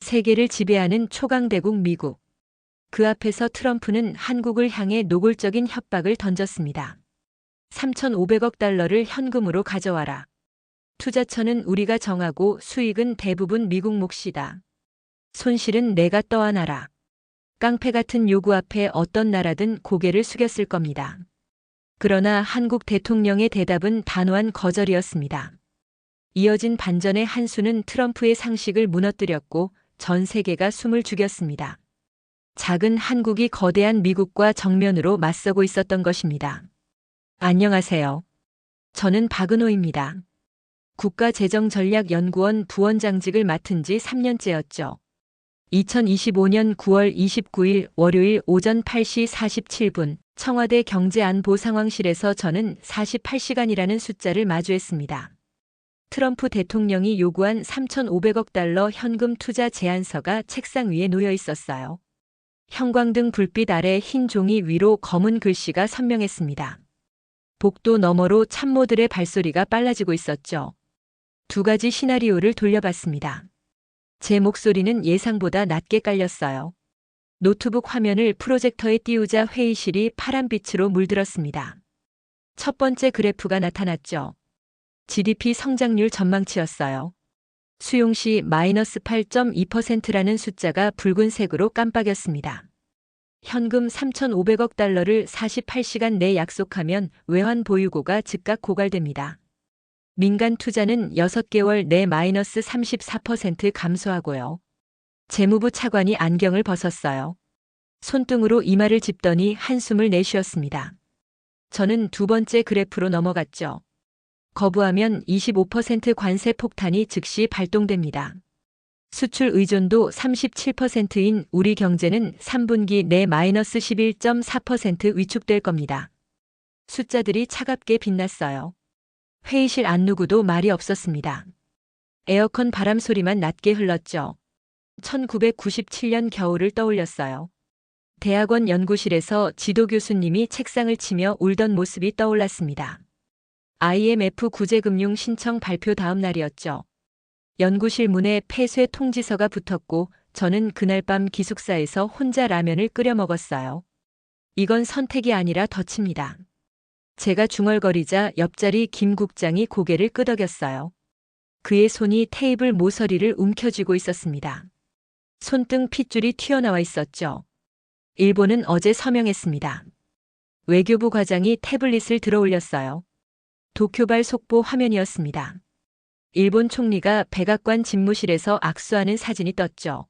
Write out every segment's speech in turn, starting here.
세계를 지배하는 초강대국 미국. 그 앞에서 트럼프는 한국을 향해 노골적인 협박을 던졌습니다. 3,500억 달러를 현금으로 가져와라. 투자처는 우리가 정하고 수익은 대부분 미국 몫이다. 손실은 내가 떠안아라. 깡패 같은 요구 앞에 어떤 나라든 고개를 숙였을 겁니다. 그러나 한국 대통령의 대답은 단호한 거절이었습니다. 이어진 반전의 한 수는 트럼프의 상식을 무너뜨렸고 전 세계가 숨을 죽였습니다. 작은 한국이 거대한 미국과 정면으로 맞서고 있었던 것입니다. 안녕하세요. 저는 박은호입니다. 국가재정전략연구원 부원장직을 맡은 지 3년째였죠. 2025년 9월 29일 월요일 오전 8시 47분 청와대 경제안보상황실에서 저는 48시간이라는 숫자를 마주했습니다. 트럼프 대통령이 요구한 3,500억 달러 현금 투자 제안서가 책상 위에 놓여 있었어요. 형광등 불빛 아래 흰 종이 위로 검은 글씨가 선명했습니다. 복도 너머로 참모들의 발소리가 빨라지고 있었죠. 두 가지 시나리오를 돌려봤습니다. 제 목소리는 예상보다 낮게 깔렸어요. 노트북 화면을 프로젝터에 띄우자 회의실이 파란빛으로 물들었습니다. 첫 번째 그래프가 나타났죠. GDP 성장률 전망치였어요. 수용시 마이너스 8.2%라는 숫자가 붉은색으로 깜빡였습니다. 현금 3,500억 달러를 48시간 내 약속하면 외환 보유고가 즉각 고갈됩니다. 민간 투자는 6개월 내 마이너스 34% 감소하고요. 재무부 차관이 안경을 벗었어요. 손등으로 이마를 짚더니 한숨을 내쉬었습니다. 저는 두 번째 그래프로 넘어갔죠. 거부하면 25% 관세 폭탄이 즉시 발동됩니다. 수출 의존도 37%인 우리 경제는 3분기 내 마이너스 11.4% 위축될 겁니다. 숫자들이 차갑게 빛났어요. 회의실 안 누구도 말이 없었습니다. 에어컨 바람 소리만 낮게 흘렀죠. 1997년 겨울을 떠올렸어요. 대학원 연구실에서 지도 교수님이 책상을 치며 울던 모습이 떠올랐습니다. IMF 구제금융 신청 발표 다음 날이었죠. 연구실 문에 폐쇄 통지서가 붙었고 저는 그날 밤 기숙사에서 혼자 라면을 끓여 먹었어요. 이건 선택이 아니라 덫입니다. 제가 중얼거리자 옆자리 김 국장이 고개를 끄덕였어요. 그의 손이 테이블 모서리를 움켜쥐고 있었습니다. 손등 핏줄이 튀어나와 있었죠. 일본은 어제 서명했습니다. 외교부 과장이 태블릿을 들어올렸어요. 도쿄발 속보 화면이었습니다. 일본 총리가 백악관 집무실에서 악수하는 사진이 떴죠.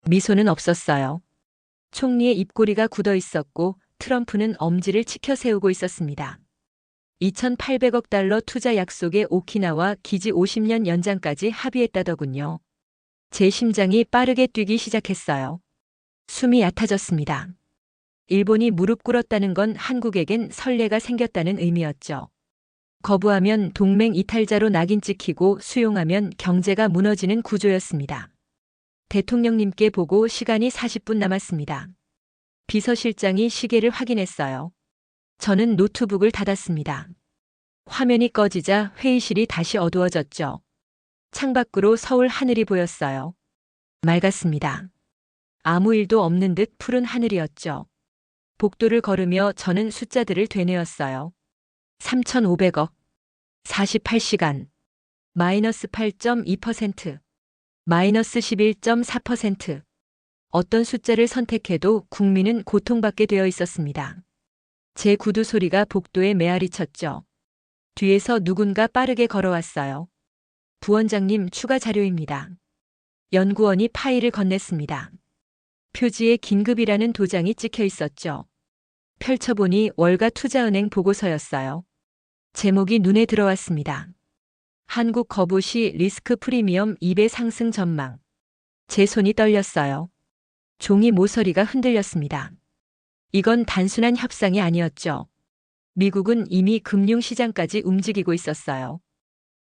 미소는 없었어요. 총리의 입꼬리가 굳어 있었고 트럼프는 엄지를 치켜 세우고 있었습니다. 2,800억 달러 투자 약속에 오키나와 기지 50년 연장까지 합의했다더군요. 제 심장이 빠르게 뛰기 시작했어요. 숨이 얕아졌습니다. 일본이 무릎 꿇었다는 건 한국에겐 선례가 생겼다는 의미였죠. 거부하면 동맹 이탈자로 낙인 찍히고 수용하면 경제가 무너지는 구조였습니다. 대통령님께 보고 시간이 40분 남았습니다. 비서실장이 시계를 확인했어요. 저는 노트북을 닫았습니다. 화면이 꺼지자 회의실이 다시 어두워졌죠. 창밖으로 서울 하늘이 보였어요. 맑았습니다. 아무 일도 없는 듯 푸른 하늘이었죠. 복도를 걸으며 저는 숫자들을 되뇌었어요. 3,500억, 48시간, 마이너스 8.2%, 마이너스 11.4%. 어떤 숫자를 선택해도 국민은 고통받게 되어 있었습니다. 제 구두 소리가 복도에 메아리 쳤죠. 뒤에서 누군가 빠르게 걸어왔어요. 부원장님 추가 자료입니다. 연구원이 파일을 건넸습니다. 표지에 긴급이라는 도장이 찍혀 있었죠. 펼쳐보니 월가투자은행 보고서였어요. 제목이 눈에 들어왔습니다. 한국 거부 시 리스크 프리미엄 2배 상승 전망. 제 손이 떨렸어요. 종이 모서리가 흔들렸습니다. 이건 단순한 협상이 아니었죠. 미국은 이미 금융시장까지 움직이고 있었어요.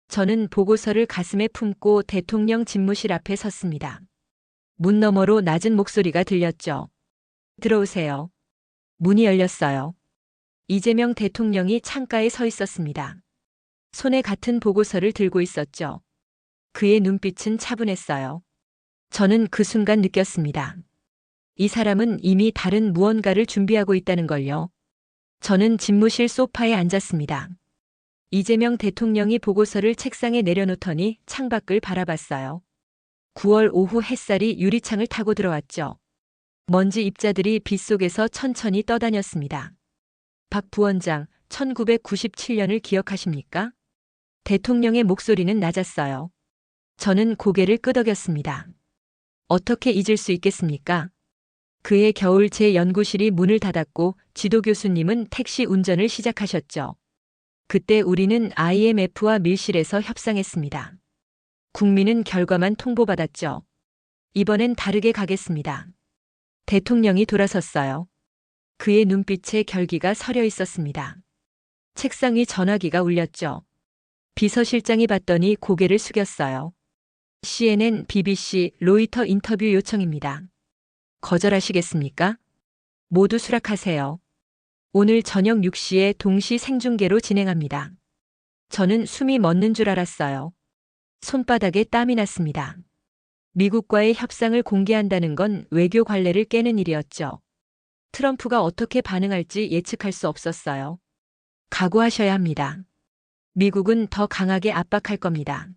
저는 보고서를 가슴에 품고 대통령 집무실 앞에 섰습니다. 문 너머로 낮은 목소리가 들렸죠. 들어오세요. 문이 열렸어요. 이재명 대통령이 창가에 서 있었습니다. 손에 같은 보고서를 들고 있었죠. 그의 눈빛은 차분했어요. 저는 그 순간 느꼈습니다. 이 사람은 이미 다른 무언가를 준비하고 있다는 걸요. 저는 집무실 소파에 앉았습니다. 이재명 대통령이 보고서를 책상에 내려놓더니 창밖을 바라봤어요. 9월 오후 햇살이 유리창을 타고 들어왔죠. 먼지 입자들이 빗속에서 천천히 떠다녔습니다. 박 부원장, 1997년을 기억하십니까? 대통령의 목소리는 낮았어요. 저는 고개를 끄덕였습니다. 어떻게 잊을 수 있겠습니까? 그해 겨울 제 연구실이 문을 닫았고 지도 교수님은 택시 운전을 시작하셨죠. 그때 우리는 IMF와 밀실에서 협상했습니다. 국민은 결과만 통보받았죠. 이번엔 다르게 가겠습니다. 대통령이 돌아섰어요. 그의 눈빛에 결기가 서려 있었습니다. 책상 위 전화기가 울렸죠. 비서실장이 받더니 고개를 숙였어요. CNN, BBC, 로이터 인터뷰 요청입니다. 거절하시겠습니까? 모두 수락하세요. 오늘 저녁 6시에 동시 생중계로 진행합니다. 저는 숨이 멎는 줄 알았어요. 손바닥에 땀이 났습니다. 미국과의 협상을 공개한다는 건 외교 관례를 깨는 일이었죠. 트럼프가 어떻게 반응할지 예측할 수 없었어요. 각오하셔야 합니다. 미국은 더 강하게 압박할 겁니다.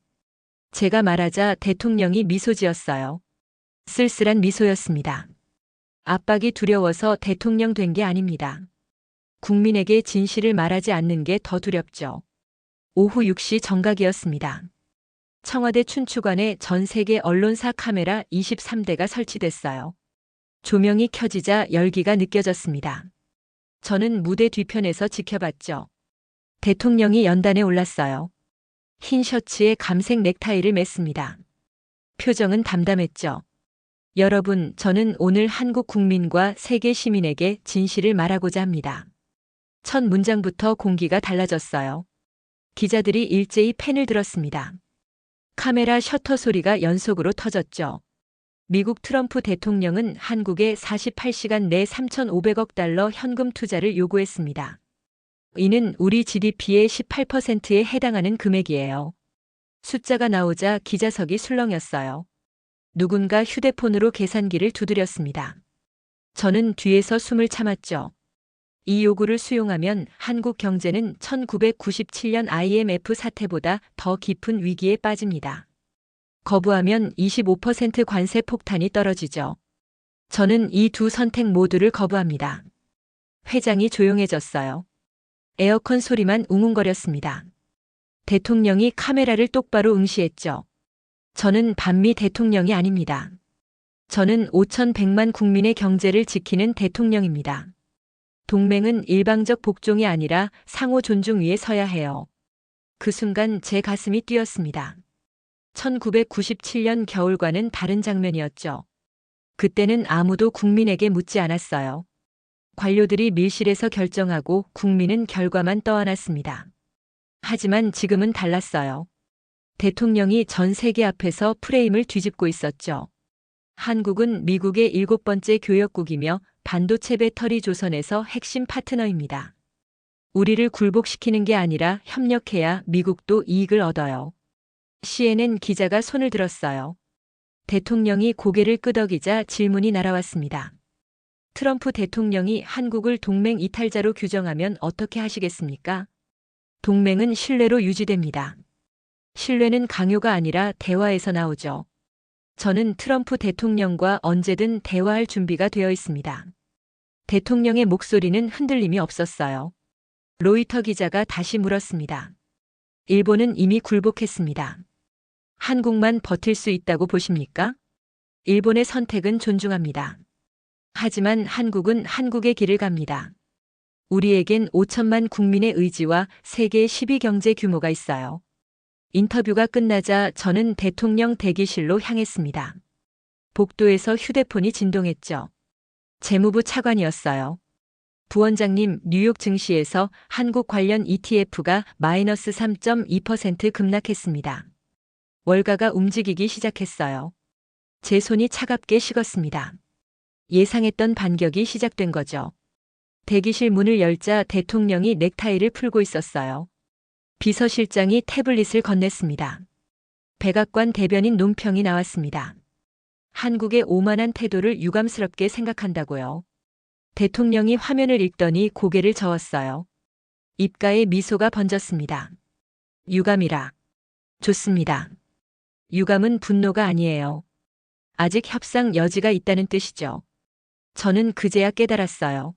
제가 말하자 대통령이 미소 지었어요. 쓸쓸한 미소였습니다. 압박이 두려워서 대통령 된 게 아닙니다. 국민에게 진실을 말하지 않는 게 더 두렵죠. 오후 6시 정각이었습니다. 청와대 춘추관에 전 세계 언론사 카메라 23대가 설치됐어요. 조명이 켜지자 열기가 느껴졌습니다. 저는 무대 뒤편에서 지켜봤죠. 대통령이 연단에 올랐어요. 흰 셔츠에 감색 넥타이를 맸습니다. 표정은 담담했죠. 여러분, 저는 오늘 한국 국민과 세계 시민에게 진실을 말하고자 합니다. 첫 문장부터 공기가 달라졌어요. 기자들이 일제히 펜을 들었습니다. 카메라 셔터 소리가 연속으로 터졌죠. 미국 트럼프 대통령은 한국에 48시간 내 3,500억 달러 현금 투자를 요구했습니다. 이는 우리 GDP의 18%에 해당하는 금액이에요. 숫자가 나오자 기자석이 술렁였어요. 누군가 휴대폰으로 계산기를 두드렸습니다. 저는 뒤에서 숨을 참았죠. 이 요구를 수용하면 한국 경제는 1997년 IMF 사태보다 더 깊은 위기에 빠집니다. 거부하면 25% 관세 폭탄이 떨어지죠. 저는 이 두 선택 모두를 거부합니다. 회장이 조용해졌어요. 에어컨 소리만 웅웅거렸습니다. 대통령이 카메라를 똑바로 응시했죠. 저는 반미 대통령이 아닙니다. 저는 5,100만 국민의 경제를 지키는 대통령입니다. 동맹은 일방적 복종이 아니라 상호 존중 위에 서야 해요. 그 순간 제 가슴이 뛰었습니다. 1997년 겨울과는 다른 장면이었죠. 그때는 아무도 국민에게 묻지 않았어요. 관료들이 밀실에서 결정하고 국민은 결과만 떠안았습니다. 하지만 지금은 달랐어요. 대통령이 전 세계 앞에서 프레임을 뒤집고 있었죠. 한국은 미국의 7번째 교역국이며 반도체 배터리 조선에서 핵심 파트너입니다. 우리를 굴복시키는 게 아니라 협력해야 미국도 이익을 얻어요. CNN 기자가 손을 들었어요. 대통령이 고개를 끄덕이자 질문이 날아왔습니다. 트럼프 대통령이 한국을 동맹 이탈자로 규정하면 어떻게 하시겠습니까? 동맹은 신뢰로 유지됩니다. 신뢰는 강요가 아니라 대화에서 나오죠. 저는 트럼프 대통령과 언제든 대화할 준비가 되어 있습니다. 대통령의 목소리는 흔들림이 없었어요. 로이터 기자가 다시 물었습니다. 일본은 이미 굴복했습니다. 한국만 버틸 수 있다고 보십니까? 일본의 선택은 존중합니다. 하지만 한국은 한국의 길을 갑니다. 우리에겐 5천만 국민의 의지와 세계 10위 경제 규모가 있어요. 인터뷰가 끝나자 저는 대통령 대기실로 향했습니다. 복도에서 휴대폰이 진동했죠. 재무부 차관이었어요. 부원장님, 뉴욕 증시에서 한국 관련 ETF가 마이너스 3.2% 급락했습니다. 월가가 움직이기 시작했어요. 제 손이 차갑게 식었습니다. 예상했던 반격이 시작된 거죠. 대기실 문을 열자 대통령이 넥타이를 풀고 있었어요. 비서실장이 태블릿을 건넸습니다. 백악관 대변인 논평이 나왔습니다. 한국의 오만한 태도를 유감스럽게 생각한다고요. 대통령이 화면을 읽더니 고개를 저었어요. 입가에 미소가 번졌습니다. 유감이라. 좋습니다. 유감은 분노가 아니에요. 아직 협상 여지가 있다는 뜻이죠. 저는 그제야 깨달았어요.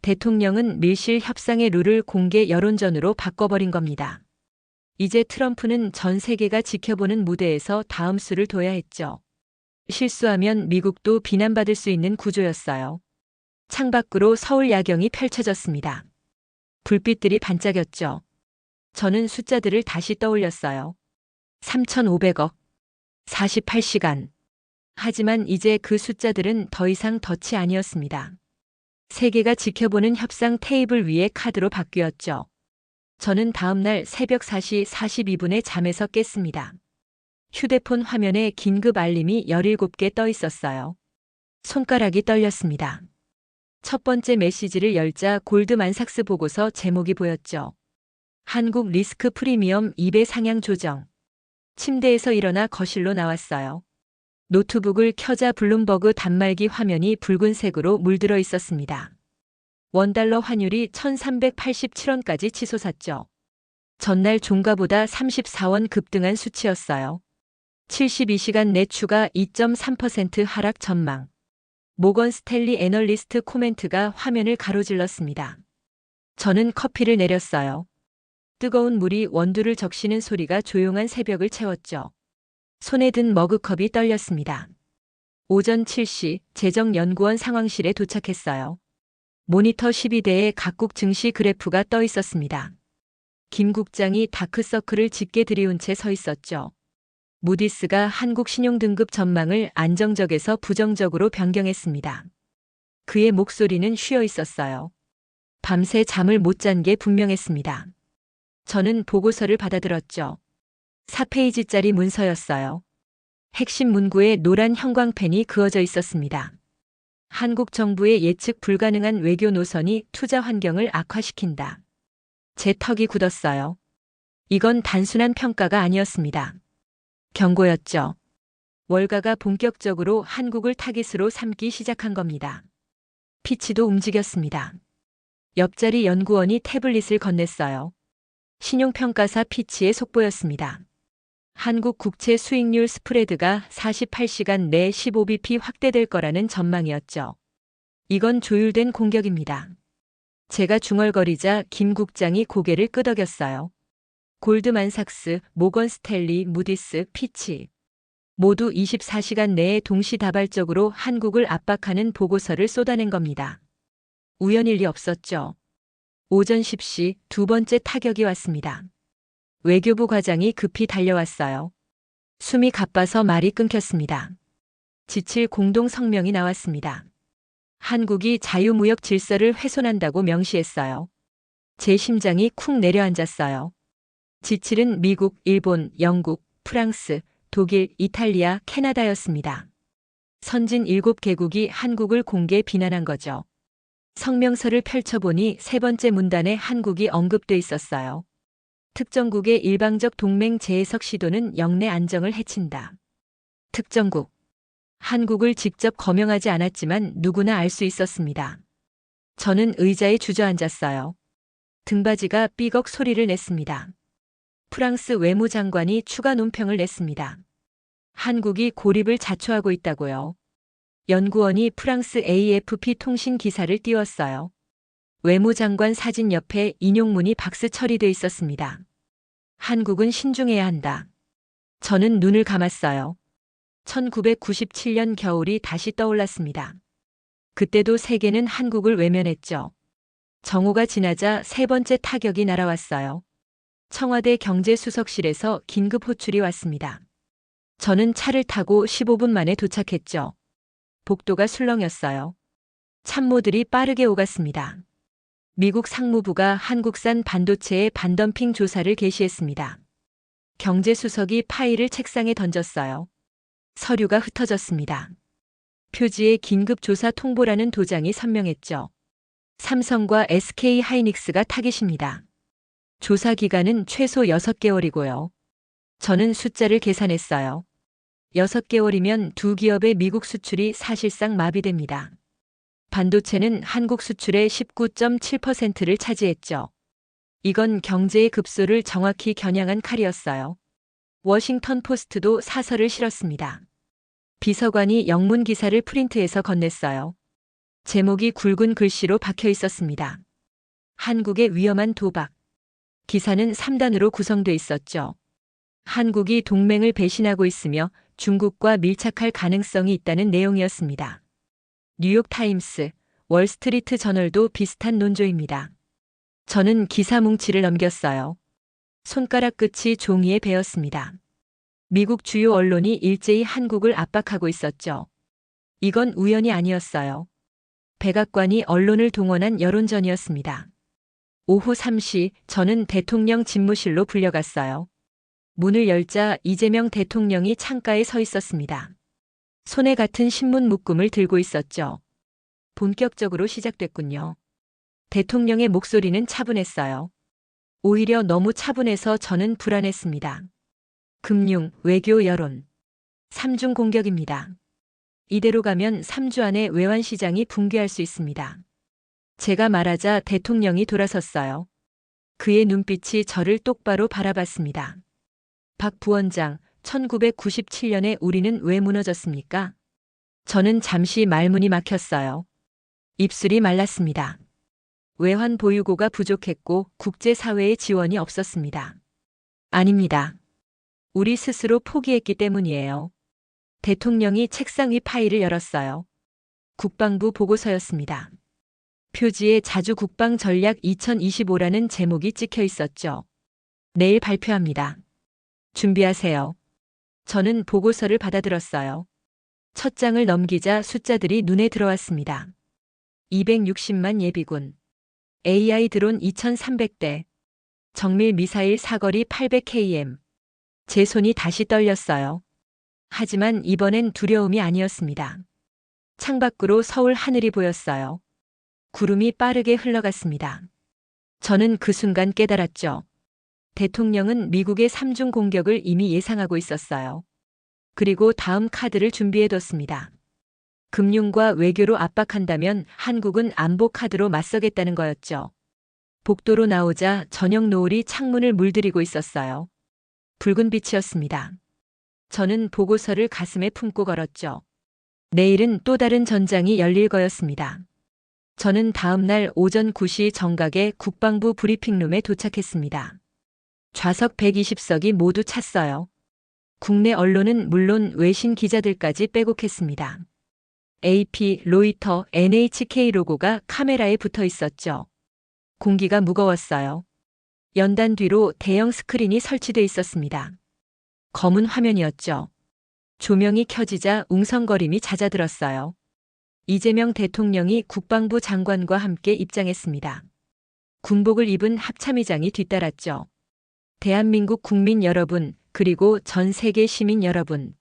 대통령은 밀실 협상의 룰을 공개 여론전으로 바꿔버린 겁니다. 이제 트럼프는 전 세계가 지켜보는 무대에서 다음 수를 둬야 했죠. 실수하면 미국도 비난받을 수 있는 구조였어요. 창밖으로 서울 야경이 펼쳐졌습니다. 불빛들이 반짝였죠. 저는 숫자들을 다시 떠올렸어요. 3,500억, 48시간. 하지만 이제 그 숫자들은 더 이상 덫이 아니었습니다. 세계가 지켜보는 협상 테이블 위의 카드로 바뀌었죠. 저는 다음날 새벽 4시 42분에 잠에서 깼습니다. 휴대폰 화면에 긴급 알림이 17개 떠 있었어요. 손가락이 떨렸습니다. 첫 번째 메시지를 열자 골드만삭스 보고서 제목이 보였죠. 한국 리스크 프리미엄 2배 상향 조정. 침대에서 일어나 거실로 나왔어요. 노트북을 켜자 블룸버그 단말기 화면이 붉은색으로 물들어 있었습니다. 원달러 환율이 1387원까지 치솟았죠. 전날 종가보다 34원 급등한 수치였어요. 72시간 내 추가 2.3% 하락 전망. 모건 스탠리 애널리스트 코멘트가 화면을 가로질렀습니다. 저는 커피를 내렸어요. 뜨거운 물이 원두를 적시는 소리가 조용한 새벽을 채웠죠. 손에 든 머그컵이 떨렸습니다. 오전 7시 재정연구원 상황실에 도착했어요. 모니터 12대에 각국 증시 그래프가 떠 있었습니다. 김 국장이 다크서클을 짙게 들이운 채 서 있었죠. 무디스가 한국 신용등급 전망을 안정적에서 부정적으로 변경했습니다. 그의 목소리는 쉬어 있었어요. 밤새 잠을 못 잔 게 분명했습니다. 저는 보고서를 받아들었죠. 4페이지짜리 문서였어요. 핵심 문구에 노란 형광펜이 그어져 있었습니다. 한국 정부의 예측 불가능한 외교 노선이 투자 환경을 악화시킨다. 제 턱이 굳었어요. 이건 단순한 평가가 아니었습니다. 경고였죠. 월가가 본격적으로 한국을 타깃으로 삼기 시작한 겁니다. 피치도 움직였습니다. 옆자리 연구원이 태블릿을 건넸어요. 신용평가사 피치의 속보였습니다. 한국 국채 수익률 스프레드가 48시간 내 15bp 확대될 거라는 전망이었죠. 이건 조율된 공격입니다. 제가 중얼거리자 김 국장이 고개를 끄덕였어요. 골드만삭스, 모건 스탠리, 무디스, 피치. 모두 24시간 내에 동시다발적으로 한국을 압박하는 보고서를 쏟아낸 겁니다. 우연일 리 없었죠. 오전 10시 두 번째 타격이 왔습니다. 외교부 과장이 급히 달려왔어요. 숨이 가빠서 말이 끊겼습니다. 지칠 공동 성명이 나왔습니다. 한국이 자유무역 질서를 훼손한다고 명시했어요. 제 심장이 쿵 내려앉았어요. 지칠은 미국, 일본, 영국, 프랑스, 독일, 이탈리아, 캐나다였습니다. 선진 7개국이 한국을 공개 비난한 거죠. 성명서를 펼쳐보니 세 번째 문단에 한국이 언급돼 있었어요. 특정국의 일방적 동맹 재해석 시도는 영내 안정을 해친다. 특정국. 한국을 직접 거명하지 않았지만 누구나 알 수 있었습니다. 저는 의자에 주저앉았어요. 등받이가 삐걱 소리를 냈습니다. 프랑스 외무장관이 추가 논평을 냈습니다. 한국이 고립을 자초하고 있다고요. 연구원이 프랑스 AFP 통신 기사를 띄웠어요. 외무장관 사진 옆에 인용문이 박스 처리돼 있었습니다. 한국은 신중해야 한다. 저는 눈을 감았어요. 1997년 겨울이 다시 떠올랐습니다. 그때도 세계는 한국을 외면했죠. 정오가 지나자 세 번째 타격이 날아왔어요. 청와대 경제수석실에서 긴급 호출이 왔습니다. 저는 차를 타고 15분 만에 도착했죠. 복도가 술렁였어요. 참모들이 빠르게 오갔습니다. 미국 상무부가 한국산 반도체의 반덤핑 조사를 개시했습니다. 경제수석이 파일을 책상에 던졌어요. 서류가 흩어졌습니다. 표지에 긴급조사 통보라는 도장이 선명했죠. 삼성과 SK 하이닉스가 타깃입니다. 조사 기간은 최소 6개월이고요. 저는 숫자를 계산했어요. 6개월이면 두 기업의 미국 수출이 사실상 마비됩니다. 반도체는 한국 수출의 19.7%를 차지했죠. 이건 경제의 급소를 정확히 겨냥한 칼이었어요. 워싱턴 포스트도 사설을 실었습니다. 비서관이 영문 기사를 프린트해서 건넸어요. 제목이 굵은 글씨로 박혀 있었습니다. 한국의 위험한 도박. 기사는 3단으로 구성돼 있었죠. 한국이 동맹을 배신하고 있으며 중국과 밀착할 가능성이 있다는 내용이었습니다. 뉴욕타임스, 월스트리트 저널도 비슷한 논조입니다. 저는 기사 뭉치를 넘겼어요. 손가락 끝이 종이에 베었습니다. 미국 주요 언론이 일제히 한국을 압박하고 있었죠. 이건 우연이 아니었어요. 백악관이 언론을 동원한 여론전이었습니다. 오후 3시 저는 대통령 집무실로 불려갔어요. 문을 열자 이재명 대통령이 창가에 서 있었습니다. 손에 같은 신문 묶음을 들고 있었죠. 본격적으로 시작됐군요. 대통령의 목소리는 차분했어요. 오히려 너무 차분해서 저는 불안했습니다. 금융, 외교, 여론. 3중 공격입니다. 이대로 가면 3주 안에 외환시장이 붕괴할 수 있습니다. 제가 말하자 대통령이 돌아섰어요. 그의 눈빛이 저를 똑바로 바라봤습니다. 박 부원장, 1997년에 우리는 왜 무너졌습니까? 저는 잠시 말문이 막혔어요. 입술이 말랐습니다. 외환 보유고가 부족했고 국제사회의 지원이 없었습니다. 아닙니다. 우리 스스로 포기했기 때문이에요. 대통령이 책상 위 파일을 열었어요. 국방부 보고서였습니다. 표지에 자주 국방 전략 2025라는 제목이 찍혀 있었죠. 내일 발표합니다. 준비하세요. 저는 보고서를 받아들었어요. 첫 장을 넘기자 숫자들이 눈에 들어왔습니다. 260만 예비군, AI 드론 2300대, 정밀 미사일 사거리 800km. 제 손이 다시 떨렸어요. 하지만 이번엔 두려움이 아니었습니다. 창밖으로 서울 하늘이 보였어요. 구름이 빠르게 흘러갔습니다. 저는 그 순간 깨달았죠. 대통령은 미국의 3중 공격을 이미 예상하고 있었어요. 그리고 다음 카드를 준비해뒀습니다. 금융과 외교로 압박한다면 한국은 안보 카드로 맞서겠다는 거였죠. 복도로 나오자 저녁 노을이 창문을 물들이고 있었어요. 붉은 빛이었습니다. 저는 보고서를 가슴에 품고 걸었죠. 내일은 또 다른 전장이 열릴 거였습니다. 저는 다음 날 오전 9시 정각에 국방부 브리핑룸에 도착했습니다. 좌석 120석이 모두 찼어요. 국내 언론은 물론 외신 기자들까지 빼곡했습니다. AP, 로이터, NHK 로고가 카메라에 붙어 있었죠. 공기가 무거웠어요. 연단 뒤로 대형 스크린이 설치돼 있었습니다. 검은 화면이었죠. 조명이 켜지자 웅성거림이 잦아들었어요. 이재명 대통령이 국방부 장관과 함께 입장했습니다. 군복을 입은 합참의장이 뒤따랐죠. 대한민국 국민 여러분, 그리고 전 세계 시민 여러분.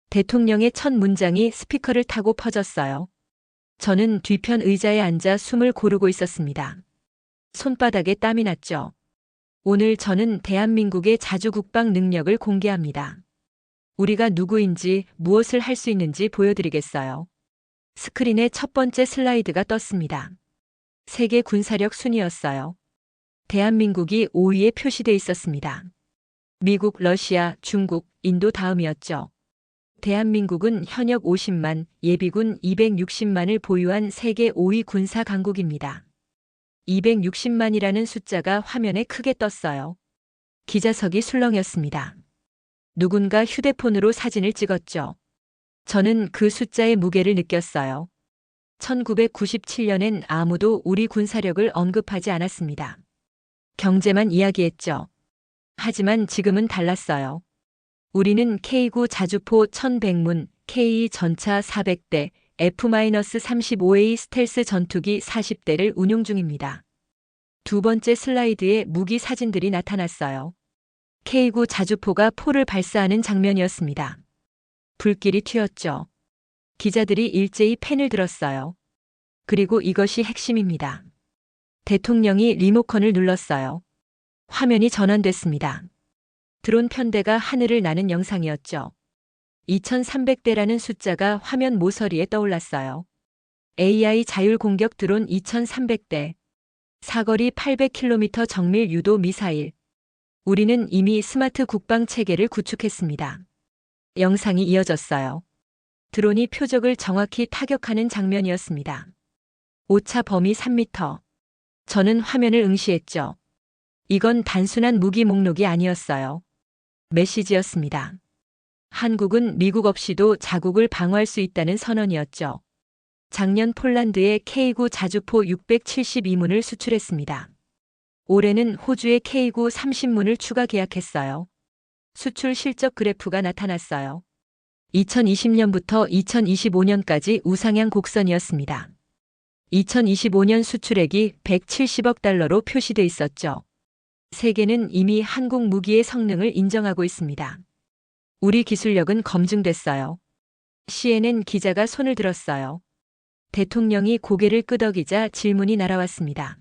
대통령의 첫 문장이 스피커를 타고 퍼졌어요. 저는 뒤편 의자에 앉아 숨을 고르고 있었습니다. 손바닥에 땀이 났죠. 오늘 저는 대한민국의 자주국방 능력을 공개합니다. 우리가 누구인지 무엇을 할 수 있는지 보여드리겠어요. 스크린에 첫 번째 슬라이드가 떴습니다. 세계 군사력 순위였어요. 대한민국이 5위에 표시돼 있었습니다. 미국, 러시아, 중국, 인도 다음이었죠. 대한민국은 현역 50만, 예비군 260만을 보유한 세계 5위 군사 강국입니다. 260만이라는 숫자가 화면에 크게 떴어요. 기자석이 술렁였습니다. 누군가 휴대폰으로 사진을 찍었죠. 저는 그 숫자의 무게를 느꼈어요. 1997년엔 아무도 우리 군사력을 언급하지 않았습니다. 경제만 이야기했죠. 하지만 지금은 달랐어요. 우리는 K9 자주포 1100문, K2 전차 400대, F-35A 스텔스 전투기 40대를 운용 중입니다. 두 번째 슬라이드에 무기 사진들이 나타났어요. K9 자주포가 포를 발사하는 장면이었습니다. 불길이 튀었죠. 기자들이 일제히 펜을 들었어요. 그리고 이것이 핵심입니다. 대통령이 리모컨을 눌렀어요. 화면이 전환됐습니다. 드론 편대가 하늘을 나는 영상이었죠. 2300대라는 숫자가 화면 모서리에 떠올랐어요. AI 자율 공격 드론 2300대. 사거리 800km 정밀 유도 미사일. 우리는 이미 스마트 국방 체계를 구축했습니다. 영상이 이어졌어요. 드론이 표적을 정확히 타격하는 장면이었습니다. 오차 범위 3m. 저는 화면을 응시했죠. 이건 단순한 무기 목록이 아니었어요. 메시지였습니다. 한국은 미국 없이도 자국을 방어할 수 있다는 선언이었죠. 작년 폴란드에 K9 자주포 672문을 수출했습니다. 올해는 호주에 K9 30문을 추가 계약했어요. 수출 실적 그래프가 나타났어요. 2020년부터 2025년까지 우상향 곡선이었습니다. 2025년 수출액이 170억 달러로 표시돼 있었죠. 세계는 이미 한국 무기의 성능을 인정하고 있습니다. 우리 기술력은 검증됐어요. CNN 기자가 손을 들었어요. 대통령이 고개를 끄덕이자 질문이 날아왔습니다.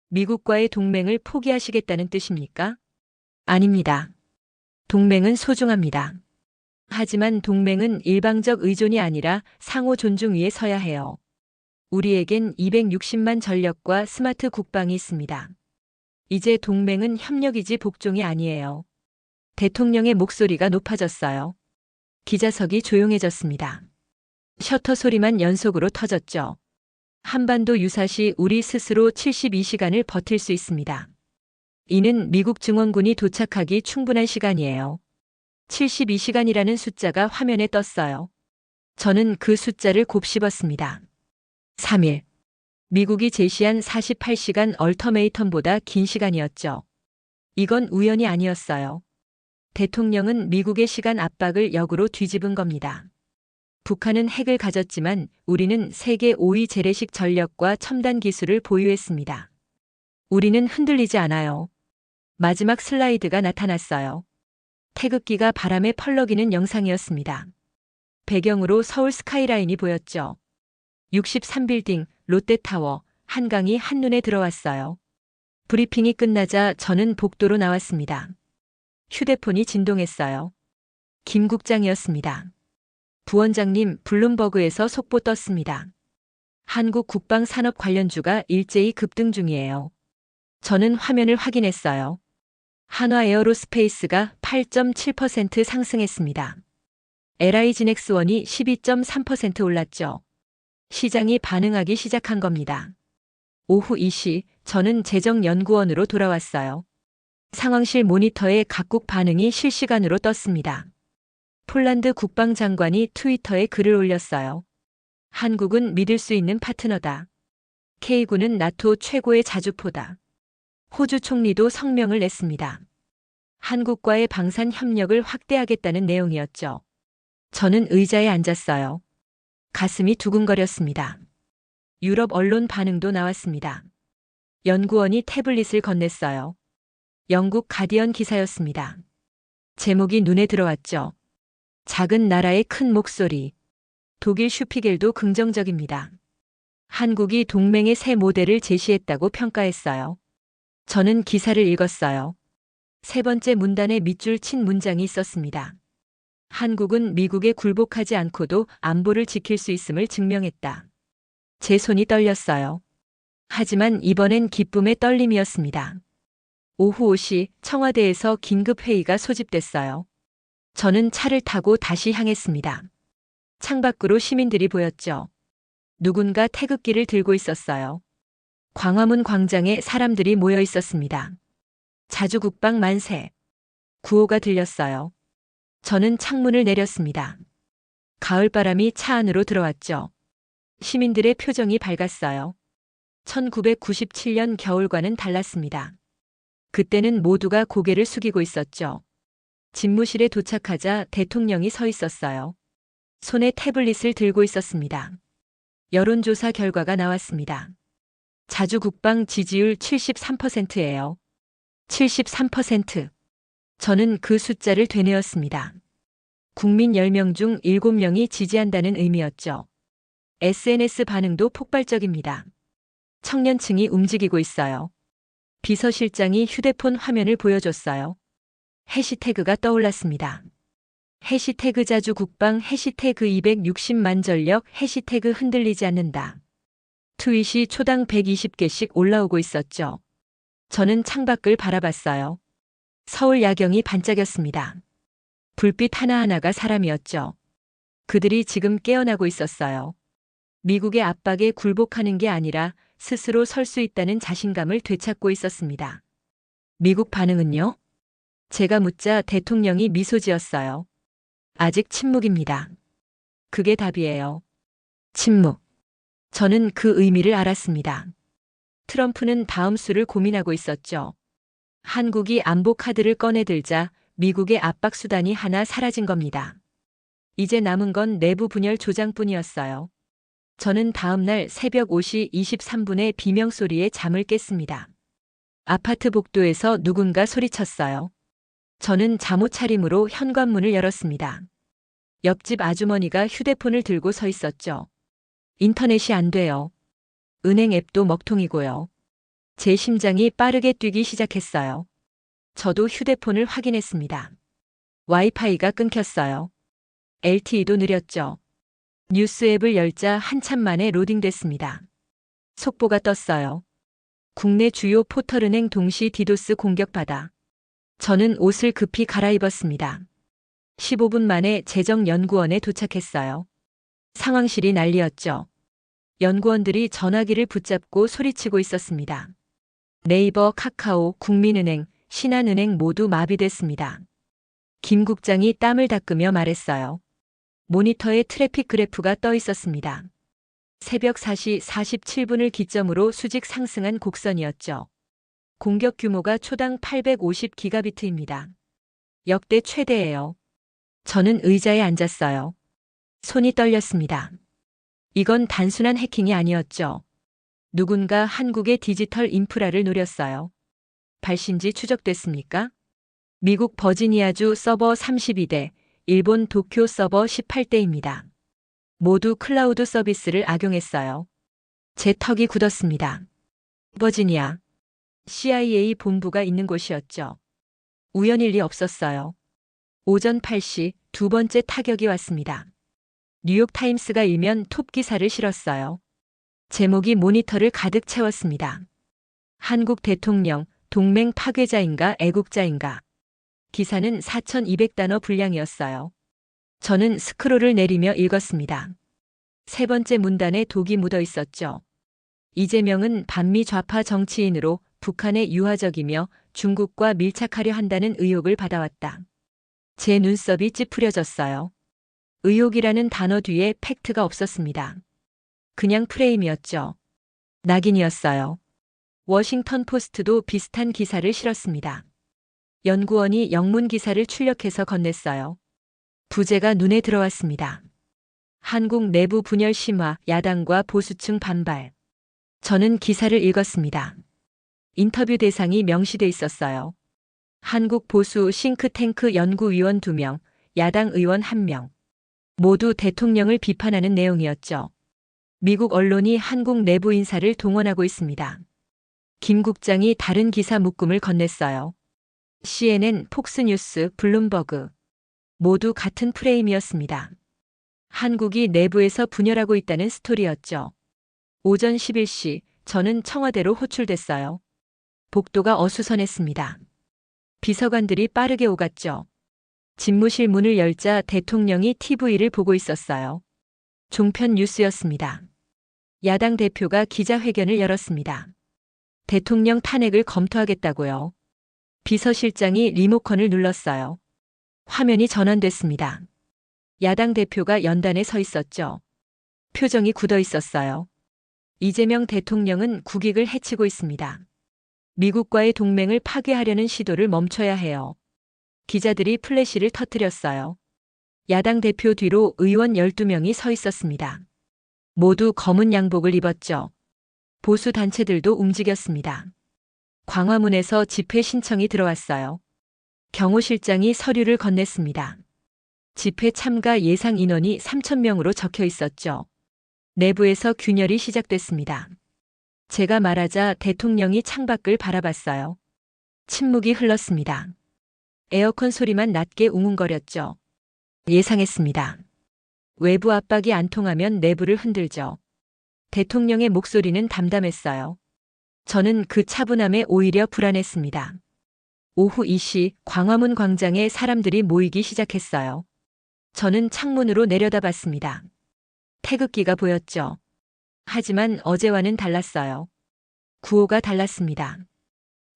미국과의 동맹을 포기하시겠다는 뜻입니까? 아닙니다. 동맹은 소중합니다. 하지만 동맹은 일방적 의존이 아니라 상호 존중 위에 서야 해요. 우리에겐 260만 전력과 스마트 국방이 있습니다. 이제 동맹은 협력이지 복종이 아니에요. 대통령의 목소리가 높아졌어요. 기자석이 조용해졌습니다. 셔터 소리만 연속으로 터졌죠. 한반도 유사시 우리 스스로 72시간을 버틸 수 있습니다. 이는 미국 증원군이 도착하기 충분한 시간이에요. 72시간이라는 숫자가 화면에 떴어요. 저는 그 숫자를 곱씹었습니다. 3일. 미국이 제시한 48시간 얼터메이텀보다 긴 시간이었죠. 이건 우연이 아니었어요. 대통령은 미국의 시간 압박을 역으로 뒤집은 겁니다. 북한은 핵을 가졌지만 우리는 세계 5위 재래식 전력과 첨단 기술을 보유했습니다. 우리는 흔들리지 않아요. 마지막 슬라이드가 나타났어요. 태극기가 바람에 펄럭이는 영상이었습니다. 배경으로 서울 스카이라인이 보였죠. 63빌딩, 롯데타워, 한강이 한눈에 들어왔어요. 브리핑이 끝나자 저는 복도로 나왔습니다. 휴대폰이 진동했어요. 김 국장이었습니다. 부원장님, 블룸버그에서 속보 떴습니다. 한국 국방산업 관련주가 일제히 급등 중이에요. 저는 화면을 확인했어요. 한화에어로스페이스가 8.7% 상승했습니다. LI진엑스원이 12.3% 올랐죠. 시장이 반응하기 시작한 겁니다. 오후 2시 저는 재정연구원으로 돌아왔어요. 상황실 모니터에 각국 반응이 실시간으로 떴습니다. 폴란드 국방장관이 트위터에 글을 올렸어요. 한국은 믿을 수 있는 파트너다. K9는 나토 최고의 자주포다. 호주 총리도 성명을 냈습니다. 한국과의 방산 협력을 확대하겠다는 내용이었죠. 저는 의자에 앉았어요. 가슴이 두근거렸습니다. 유럽 언론 반응도 나왔습니다. 연구원이 태블릿을 건넸어요. 영국 가디언 기사였습니다. 제목이 눈에 들어왔죠. 작은 나라의 큰 목소리. 독일 슈피겔도 긍정적입니다. 한국이 동맹의 새 모델을 제시했다고 평가했어요. 저는 기사를 읽었어요. 세 번째 문단에 밑줄 친 문장이 있었습니다. 한국은 미국에 굴복하지 않고도 안보를 지킬 수 있음을 증명했다. 제 손이 떨렸어요. 하지만 이번엔 기쁨의 떨림이었습니다. 오후 5시 청와대에서 긴급회의가 소집됐어요. 저는 차를 타고 다시 향했습니다. 창밖으로 시민들이 보였죠. 누군가 태극기를 들고 있었어요. 광화문 광장에 사람들이 모여 있었습니다. 자주국방 만세. 구호가 들렸어요. 저는 창문을 내렸습니다. 가을바람이 차 안으로 들어왔죠. 시민들의 표정이 밝았어요. 1997년 겨울과는 달랐습니다. 그때는 모두가 고개를 숙이고 있었죠. 집무실에 도착하자 대통령이 서 있었어요. 손에 태블릿을 들고 있었습니다. 여론조사 결과가 나왔습니다. 자주국방 지지율 73%예요. 73%. 저는 그 숫자를 되뇌었습니다. 국민 10명 중 7명이 지지한다는 의미였죠. SNS 반응도 폭발적입니다. 청년층이 움직이고 있어요. 비서실장이 휴대폰 화면을 보여줬어요. 해시태그가 떠올랐습니다. 해시태그 자주 국방 해시태그 260만 전력 해시태그 흔들리지 않는다. 트윗이 초당 120개씩 올라오고 있었죠. 저는 창밖을 바라봤어요. 서울 야경이 반짝였습니다. 불빛 하나하나가 사람이었죠. 그들이 지금 깨어나고 있었어요. 미국의 압박에 굴복하는 게 아니라 스스로 설 수 있다는 자신감을 되찾고 있었습니다. 미국 반응은요? 제가 묻자 대통령이 미소 지었어요. 아직 침묵입니다. 그게 답이에요. 침묵. 저는 그 의미를 알았습니다. 트럼프는 다음 수를 고민하고 있었죠. 한국이 안보 카드를 꺼내들자 미국의 압박 수단이 하나 사라진 겁니다. 이제 남은 건 내부 분열 조장뿐이었어요. 저는 다음 날 새벽 5시 23분에 비명소리에 잠을 깼습니다. 아파트 복도에서 누군가 소리쳤어요. 저는 잠옷 차림으로 현관문을 열었습니다. 옆집 아주머니가 휴대폰을 들고 서 있었죠. 인터넷이 안 돼요. 은행 앱도 먹통이고요. 제 심장이 빠르게 뛰기 시작했어요. 저도 휴대폰을 확인했습니다. 와이파이가 끊겼어요. LTE도 느렸죠. 뉴스 앱을 열자 한참 만에 로딩됐습니다. 속보가 떴어요. 국내 주요 포털은행 동시 디도스 공격받아. 저는 옷을 급히 갈아입었습니다. 15분 만에 재정연구원에 도착했어요. 상황실이 난리였죠. 연구원들이 전화기를 붙잡고 소리치고 있었습니다. 네이버, 카카오, 국민은행, 신한은행 모두 마비됐습니다. 김 국장이 땀을 닦으며 말했어요. 모니터에 트래픽 그래프가 떠 있었습니다. 새벽 4시 47분을 기점으로 수직 상승한 곡선이었죠. 공격 규모가 초당 850기가비트입니다. 역대 최대예요. 저는 의자에 앉았어요. 손이 떨렸습니다. 이건 단순한 해킹이 아니었죠. 누군가 한국의 디지털 인프라를 노렸어요. 발신지 추적됐습니까? 미국 버지니아주 서버 32대, 일본 도쿄 서버 18대입니다. 모두 클라우드 서비스를 악용했어요. 제 턱이 굳었습니다. 버지니아. CIA 본부가 있는 곳이었죠. 우연일 리 없었어요. 오전 8시 두 번째 타격이 왔습니다. 뉴욕타임스가 일면 톱 기사를 실었어요. 제목이 모니터를 가득 채웠습니다. 한국 대통령, 동맹 파괴자인가 애국자인가. 기사는 4,200단어 분량이었어요. 저는 스크롤을 내리며 읽었습니다. 세 번째 문단에 독이 묻어 있었죠. 이재명은 반미 좌파 정치인으로 북한에 유화적이며 중국과 밀착하려 한다는 의혹을 받아왔다. 제 눈썹이 찌푸려졌어요. 의혹이라는 단어 뒤에 팩트가 없었습니다. 그냥 프레임이었죠. 낙인이었어요. 워싱턴 포스트도 비슷한 기사를 실었습니다. 연구원이 영문 기사를 출력해서 건넸어요. 부제가 눈에 들어왔습니다. 한국 내부 분열 심화, 야당과 보수층 반발. 저는 기사를 읽었습니다. 인터뷰 대상이 명시돼 있었어요. 한국 보수 싱크탱크 연구위원 2명, 야당 의원 1명. 모두 대통령을 비판하는 내용이었죠. 미국 언론이 한국 내부 인사를 동원하고 있습니다. 김 국장이 다른 기사 묶음을 건넸어요. CNN, 폭스뉴스, 블룸버그. 모두 같은 프레임이었습니다. 한국이 내부에서 분열하고 있다는 스토리였죠. 오전 11시 저는 청와대로 호출됐어요. 복도가 어수선했습니다. 비서관들이 빠르게 오갔죠. 집무실 문을 열자 대통령이 TV를 보고 있었어요. 종편 뉴스였습니다. 야당 대표가 기자회견을 열었습니다. 대통령 탄핵을 검토하겠다고요. 비서실장이 리모컨을 눌렀어요. 화면이 전환됐습니다. 야당 대표가 연단에 서 있었죠. 표정이 굳어 있었어요. 이재명 대통령은 국익을 해치고 있습니다. 미국과의 동맹을 파괴하려는 시도를 멈춰야 해요. 기자들이 플래시를 터뜨렸어요. 야당 대표 뒤로 의원 12명이 서 있었습니다. 모두 검은 양복을 입었죠. 보수 단체들도 움직였습니다. 광화문에서 집회 신청이 들어왔어요. 경호실장이 서류를 건넸습니다. 집회 참가 예상 인원이 3,000명으로 적혀 있었죠. 내부에서 균열이 시작됐습니다. 제가 말하자 대통령이 창밖을 바라봤어요. 침묵이 흘렀습니다. 에어컨 소리만 낮게 웅웅거렸죠. 예상했습니다. 외부 압박이 안 통하면 내부를 흔들죠. 대통령의 목소리는 담담했어요. 저는 그 차분함에 오히려 불안했습니다. 오후 2시 광화문 광장에 사람들이 모이기 시작했어요. 저는 창문으로 내려다봤습니다. 태극기가 보였죠. 하지만 어제와는 달랐어요. 구호가 달랐습니다.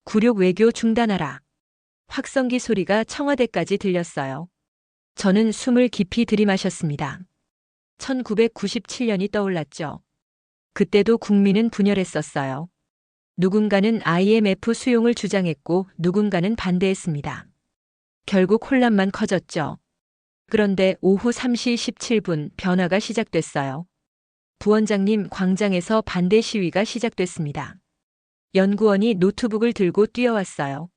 굴욕 외교 중단하라. 확성기 소리가 청와대까지 들렸어요. 저는 숨을 깊이 들이마셨습니다. 1997년이 떠올랐죠. 그때도 국민은 분열했었어요. 누군가는 IMF 수용을 주장했고 누군가는 반대했습니다. 결국 혼란만 커졌죠. 그런데 오후 3시 17분 변화가 시작됐어요. 부원장님 광장에서 반대 시위가 시작됐습니다. 연구원이 노트북을 들고 뛰어왔어요.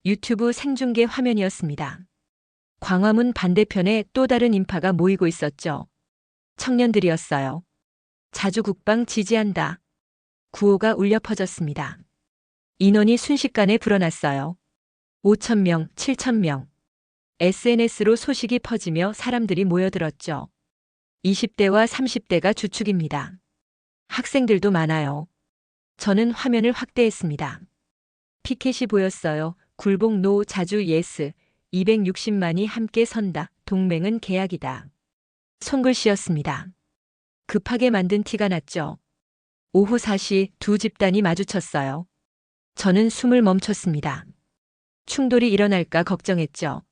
유튜브 생중계 화면이었습니다. 광화문 반대편에 또 다른 인파가 모이고 있었죠. 청년들이었어요. 자주국방 지지한다. 구호가 울려 퍼졌습니다. 인원이 순식간에 불어났어요. 5,000명, 7,000명. SNS로 소식이 퍼지며 사람들이 모여들었죠. 20대와 30대가 주축입니다. 학생들도 많아요. 저는 화면을 확대했습니다. 피켓이 보였어요. 굴복 노 자주 예스. 260만이 함께 선다. 동맹은 계약이다. 손글씨였습니다. 급하게 만든 티가 났죠. 오후 4시 두 집단이 마주쳤어요. 저는 숨을 멈췄습니다. 충돌이 일어날까 걱정했죠.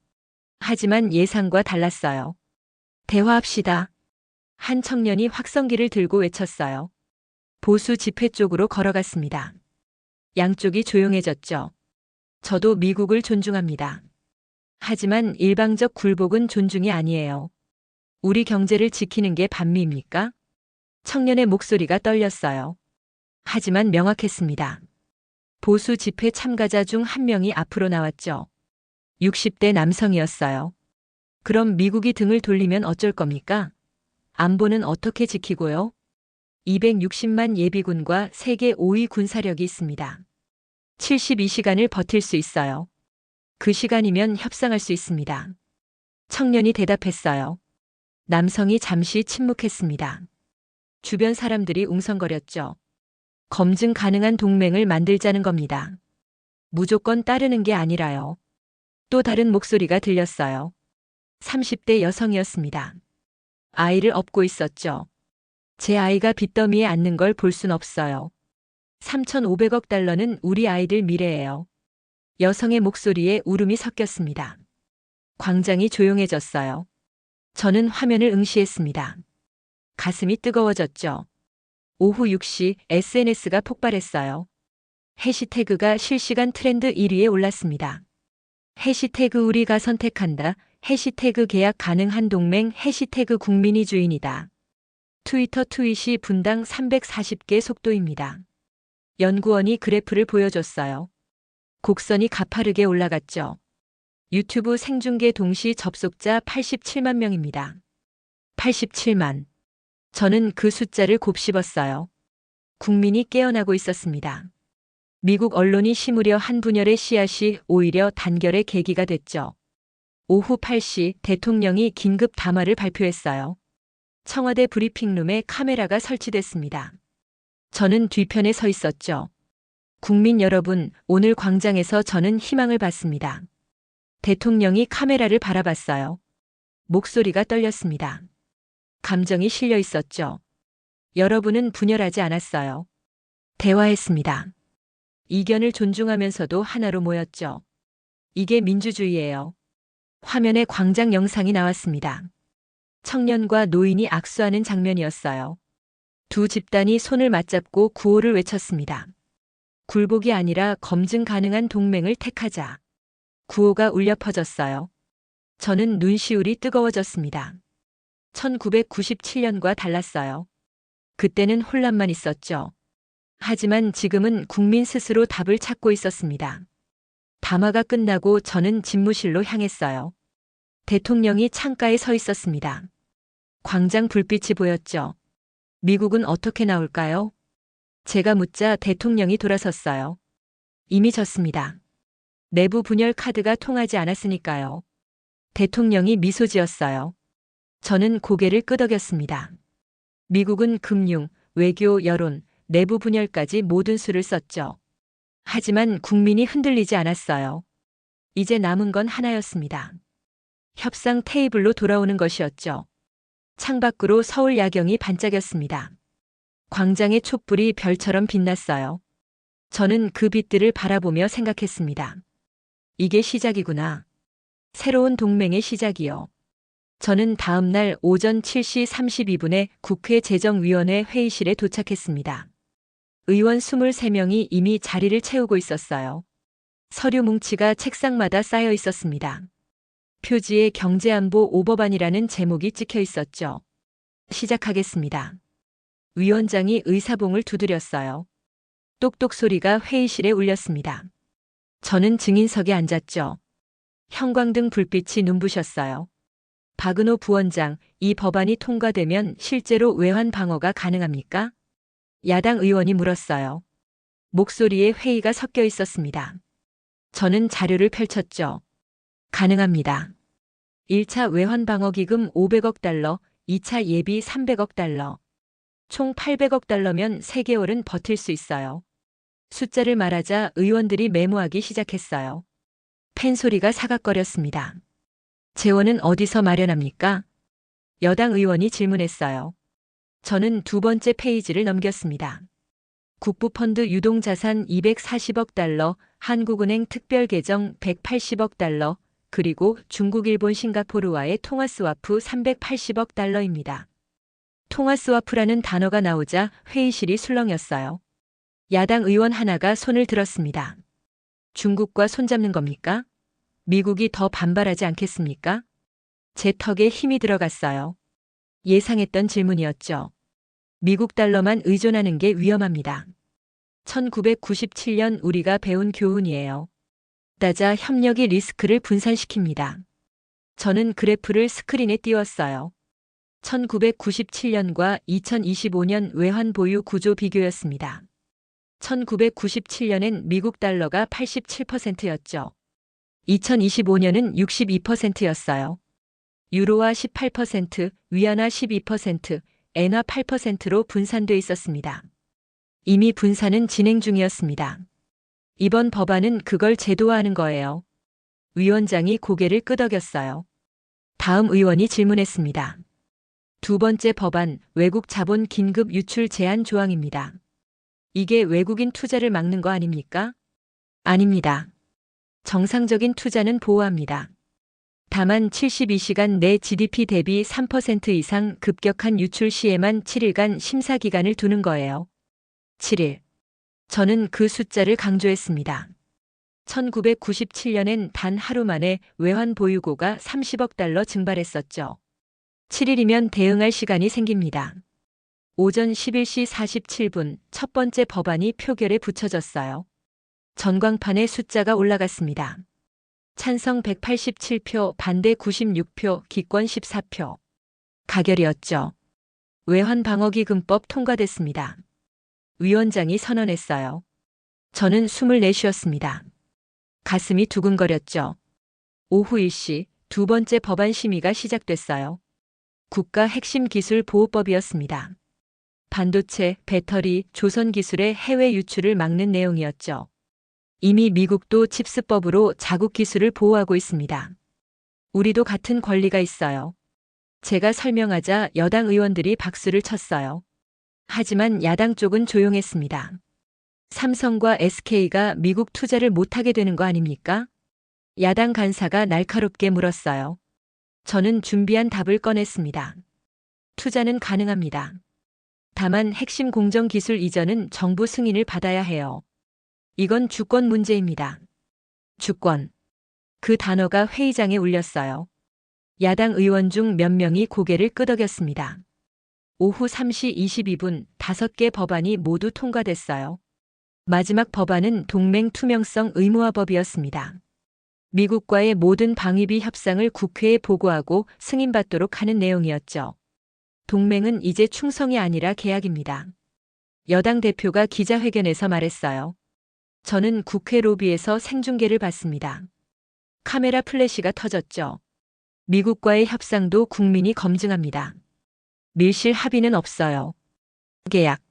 하지만 예상과 달랐어요. 대화합시다. 한 청년이 확성기를 들고 외쳤어요. 보수 집회 쪽으로 걸어갔습니다. 양쪽이 조용해졌죠. 저도 미국을 존중합니다. 하지만 일방적 굴복은 존중이 아니에요. 우리 경제를 지키는 게 반미입니까? 청년의 목소리가 떨렸어요. 하지만 명확했습니다. 보수 집회 참가자 중 한 명이 앞으로 나왔죠. 60대 남성이었어요. 그럼 미국이 등을 돌리면 어쩔 겁니까? 안보는 어떻게 지키고요? 260만 예비군과 세계 5위 군사력이 있습니다. 72시간을 버틸 수 있어요. 그 시간이면 협상할 수 있습니다. 청년이 대답했어요. 남성이 잠시 침묵했습니다. 주변 사람들이 웅성거렸죠. 검증 가능한 동맹을 만들자는 겁니다. 무조건 따르는 게 아니라요. 또 다른 목소리가 들렸어요. 30대 여성이었습니다. 아이를 업고 있었죠. 제 아이가 빚더미에 앉는 걸 볼 순 없어요. 3,500억 달러는 우리 아이들 미래예요. 여성의 목소리에 울음이 섞였습니다. 광장이 조용해졌어요. 저는 화면을 응시했습니다. 가슴이 뜨거워졌죠. 오후 6시 SNS가 폭발했어요. 해시태그가 실시간 트렌드 1위에 올랐습니다. 해시태그 우리가 선택한다. 해시태그 계약 가능한 동맹. 해시태그 국민이 주인이다. 트위터 트윗이 분당 340개 속도입니다. 연구원이 그래프를 보여줬어요. 곡선이 가파르게 올라갔죠. 유튜브 생중계 동시 접속자 87만 명입니다. 87만. 저는 그 숫자를 곱씹었어요. 국민이 깨어나고 있었습니다. 미국 언론이 심으려 한 분열의 씨앗이 오히려 단결의 계기가 됐죠. 오후 8시 대통령이 긴급 담화를 발표했어요. 청와대 브리핑룸에 카메라가 설치됐습니다. 저는 뒤편에 서 있었죠. 국민 여러분, 오늘 광장에서 저는 희망을 봤습니다. 대통령이 카메라를 바라봤어요. 목소리가 떨렸습니다. 감정이 실려 있었죠. 여러분은 분열하지 않았어요. 대화했습니다. 이견을 존중하면서도 하나로 모였죠. 이게 민주주의예요. 화면에 광장 영상이 나왔습니다. 청년과 노인이 악수하는 장면이었어요. 두 집단이 손을 맞잡고 구호를 외쳤습니다. 굴복이 아니라 검증 가능한 동맹을 택하자. 구호가 울려 퍼졌어요. 저는 눈시울이 뜨거워졌습니다. 1997년과 달랐어요. 그때는 혼란만 있었죠. 하지만 지금은 국민 스스로 답을 찾고 있었습니다. 담화가 끝나고 저는 집무실로 향했어요. 대통령이 창가에 서 있었습니다. 광장 불빛이 보였죠. 미국은 어떻게 나올까요? 제가 묻자 대통령이 돌아섰어요. 이미 졌습니다. 내부 분열 카드가 통하지 않았으니까요. 대통령이 미소 지었어요. 저는 고개를 끄덕였습니다. 미국은 금융, 외교, 여론, 내부 분열까지 모든 수를 썼죠. 하지만 국민이 흔들리지 않았어요. 이제 남은 건 하나였습니다. 협상 테이블로 돌아오는 것이었죠. 창밖으로 서울 야경이 반짝였습니다. 광장의 촛불이 별처럼 빛났어요. 저는 그 빛들을 바라보며 생각했습니다. 이게 시작이구나. 새로운 동맹의 시작이요. 저는 다음 날 오전 7시 32분에 국회 재정위원회 회의실에 도착했습니다. 의원 23명이 이미 자리를 채우고 있었어요. 서류 뭉치가 책상마다 쌓여 있었습니다. 표지에 경제안보 오버반이라는 제목이 찍혀 있었죠. 시작하겠습니다. 위원장이 의사봉을 두드렸어요. 똑똑 소리가 회의실에 울렸습니다. 저는 증인석에 앉았죠. 형광등 불빛이 눈부셨어요. 박은호 부원장, 이 법안이 통과되면 실제로 외환 방어가 가능합니까? 야당 의원이 물었어요. 목소리에 회의가 섞여 있었습니다. 저는 자료를 펼쳤죠. 가능합니다. 1차 외환 방어 기금 500억 달러, 2차 예비 300억 달러. 총 800억 달러면 3개월은 버틸 수 있어요. 숫자를 말하자 의원들이 메모하기 시작했어요. 펜 소리가 사각거렸습니다. 재원은 어디서 마련합니까? 여당 의원이 질문했어요. 저는 두 번째 페이지를 넘겼습니다. 국부펀드 유동자산 240억 달러, 한국은행 특별계정 180억 달러, 그리고 중국, 일본, 싱가포르와의 통화스와프 380억 달러입니다. 통화스와프라는 단어가 나오자 회의실이 술렁였어요. 야당 의원 하나가 손을 들었습니다. 중국과 손잡는 겁니까? 미국이 더 반발하지 않겠습니까? 제 턱에 힘이 들어갔어요. 예상했던 질문이었죠. 미국 달러만 의존하는 게 위험합니다. 1997년 우리가 배운 교훈이에요. 따자 협력이 리스크를 분산시킵니다. 저는 그래프를 스크린에 띄웠어요. 1997년과 2025년 외환 보유 구조 비교였습니다. 1997년엔 미국 달러가 87%였죠. 2025년은 62%였어요. 유로화 18%, 위안화 12%, 엔화 8%로 분산돼 있었습니다. 이미 분산은 진행 중이었습니다. 이번 법안은 그걸 제도화하는 거예요. 위원장이 고개를 끄덕였어요. 다음 의원이 질문했습니다. 두 번째 법안, 외국 자본 긴급 유출 제한 조항입니다. 이게 외국인 투자를 막는 거 아닙니까? 아닙니다. 정상적인 투자는 보호합니다. 다만 72시간 내 GDP 대비 3% 이상 급격한 유출 시에만 7일간 심사 기간을 두는 거예요. 7일. 저는 그 숫자를 강조했습니다. 1997년엔 단 하루 만에 외환 보유고가 30억 달러 증발했었죠. 7일이면 대응할 시간이 생깁니다. 오전 11시 47분 첫 번째 법안이 표결에 붙여졌어요. 전광판에 숫자가 올라갔습니다. 찬성 187표, 반대 96표, 기권 14표. 가결이었죠. 외환방어기금법 통과됐습니다. 위원장이 선언했어요. 저는 숨을 내쉬었습니다. 가슴이 두근거렸죠. 오후 1시 두 번째 법안 심의가 시작됐어요. 국가 핵심 기술 보호법이었습니다. 반도체, 배터리, 조선 기술의 해외 유출을 막는 내용이었죠. 이미 미국도 칩스법으로 자국 기술을 보호하고 있습니다. 우리도 같은 권리가 있어요. 제가 설명하자 여당 의원들이 박수를 쳤어요. 하지만 야당 쪽은 조용했습니다. 삼성과 SK가 미국 투자를 못하게 되는 거 아닙니까? 야당 간사가 날카롭게 물었어요. 저는 준비한 답을 꺼냈습니다. 투자는 가능합니다. 다만 핵심 공정 기술 이전은 정부 승인을 받아야 해요. 이건 주권 문제입니다. 주권. 그 단어가 회의장에 울렸어요. 야당 의원 중 몇 명이 고개를 끄덕였습니다. 오후 3시 22분 5개 법안이 모두 통과됐어요. 마지막 법안은 동맹 투명성 의무화법이었습니다. 미국과의 모든 방위비 협상을 국회에 보고하고 승인받도록 하는 내용이었죠. 동맹은 이제 충성이 아니라 계약입니다. 여당 대표가 기자회견에서 말했어요. 저는 국회 로비에서 생중계를 봤습니다. 카메라 플래시가 터졌죠. 미국과의 협상도 국민이 검증합니다. 밀실 합의는 없어요. 계약,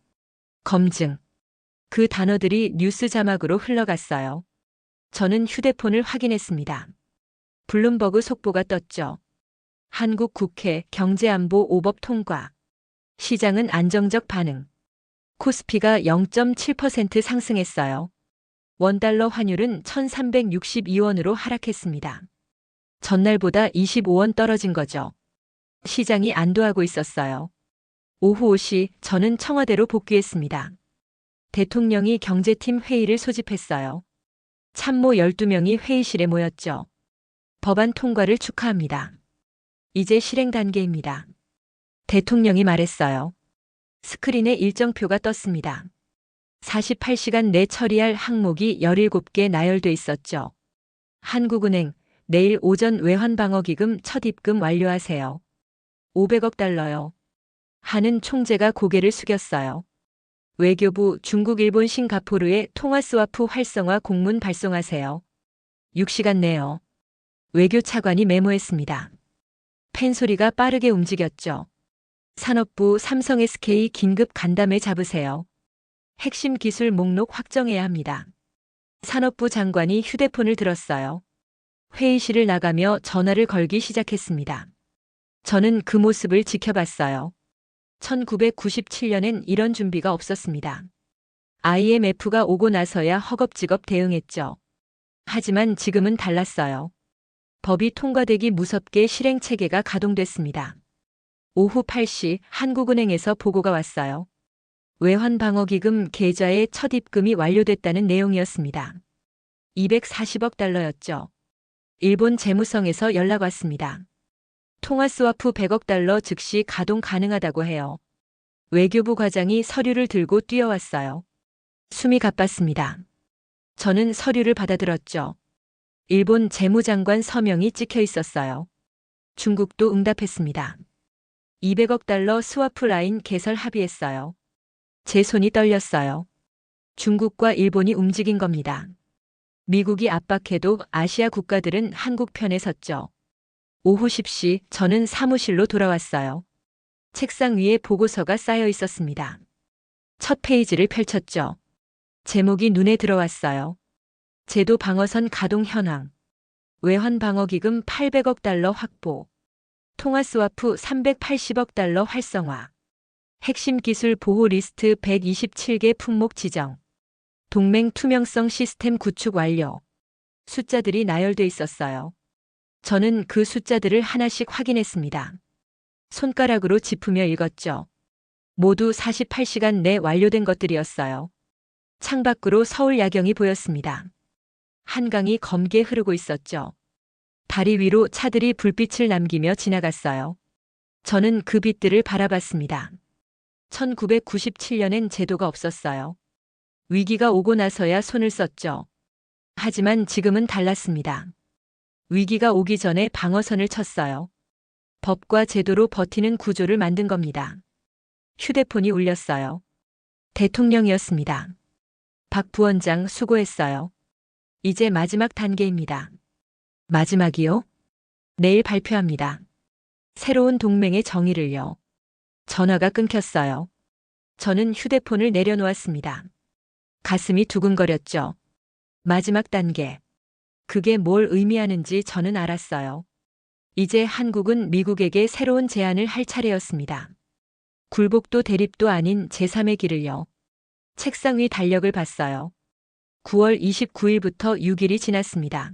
검증. 그 단어들이 뉴스 자막으로 흘러갔어요. 저는 휴대폰을 확인했습니다. 블룸버그 속보가 떴죠. 한국 국회 경제안보 5법 통과. 시장은 안정적 반응. 코스피가 0.7% 상승했어요. 원달러 환율은 1362원으로 하락했습니다. 전날보다 25원 떨어진 거죠. 시장이 안도하고 있었어요. 오후 5시 저는 청와대로 복귀했습니다. 대통령이 경제팀 회의를 소집했어요. 참모 12명이 회의실에 모였죠. 법안 통과를 축하합니다. 이제 실행 단계입니다. 대통령이 말했어요. 스크린에 일정표가 떴습니다. 48시간 내 처리할 항목이 17개 나열돼 있었죠. 한국은행, 내일 오전 외환방어기금 첫 입금 완료하세요. 500억 달러요. 하는 총재가 고개를 숙였어요. 외교부 중국, 일본, 싱가포르에 통화스와프 활성화 공문 발송하세요. 6시간 내요. 외교 차관이 메모했습니다. 펜소리가 빠르게 움직였죠. 산업부 삼성 SK 긴급 간담회 잡으세요. 핵심 기술 목록 확정해야 합니다. 산업부 장관이 휴대폰을 들었어요. 회의실을 나가며 전화를 걸기 시작했습니다. 저는 그 모습을 지켜봤어요. 1997년엔 이런 준비가 없었습니다. IMF가 오고 나서야 허겁지겁 대응했죠. 하지만 지금은 달랐어요. 법이 통과되기 무섭게 실행체계가 가동됐습니다. 오후 8시 한국은행에서 보고가 왔어요. 외환방어기금 계좌의 첫 입금이 완료됐다는 내용이었습니다. 240억 달러였죠. 일본 재무성에서 연락 왔습니다. 통화스와프 100억 달러 즉시 가동 가능하다고 해요. 외교부 과장이 서류를 들고 뛰어왔어요. 숨이 가빴습니다. 저는 서류를 받아들었죠. 일본 재무장관 서명이 찍혀 있었어요. 중국도 응답했습니다. 200억 달러 스와프 라인 개설 합의했어요. 제 손이 떨렸어요. 중국과 일본이 움직인 겁니다. 미국이 압박해도 아시아 국가들은 한국 편에 섰죠. 오후 10시 저는 사무실로 돌아왔어요. 책상 위에 보고서가 쌓여 있었습니다. 첫 페이지를 펼쳤죠. 제목이 눈에 들어왔어요. 제도 방어선 가동 현황. 외환방어기금 800억 달러 확보. 통화스와프 380억 달러 활성화. 핵심 기술 보호 리스트 127개 품목 지정. 동맹 투명성 시스템 구축 완료. 숫자들이 나열돼 있었어요. 저는 그 숫자들을 하나씩 확인했습니다. 손가락으로 짚으며 읽었죠. 모두 48시간 내 완료된 것들이었어요. 창밖으로 서울 야경이 보였습니다. 한강이 검게 흐르고 있었죠. 다리 위로 차들이 불빛을 남기며 지나갔어요. 저는 그 빛들을 바라봤습니다. 1997년엔 제도가 없었어요. 위기가 오고 나서야 손을 썼죠. 하지만 지금은 달랐습니다. 위기가 오기 전에 방어선을 쳤어요. 법과 제도로 버티는 구조를 만든 겁니다. 휴대폰이 울렸어요. 대통령이었습니다. 박 부원장 수고했어요. 이제 마지막 단계입니다. 마지막이요? 내일 발표합니다. 새로운 동맹의 정의를요. 전화가 끊겼어요. 저는 휴대폰을 내려놓았습니다. 가슴이 두근거렸죠. 마지막 단계. 그게 뭘 의미하는지 저는 알았어요. 이제 한국은 미국에게 새로운 제안을 할 차례였습니다. 굴복도 대립도 아닌 제3의 길을요. 책상 위 달력을 봤어요. 9월 29일부터 6일이 지났습니다.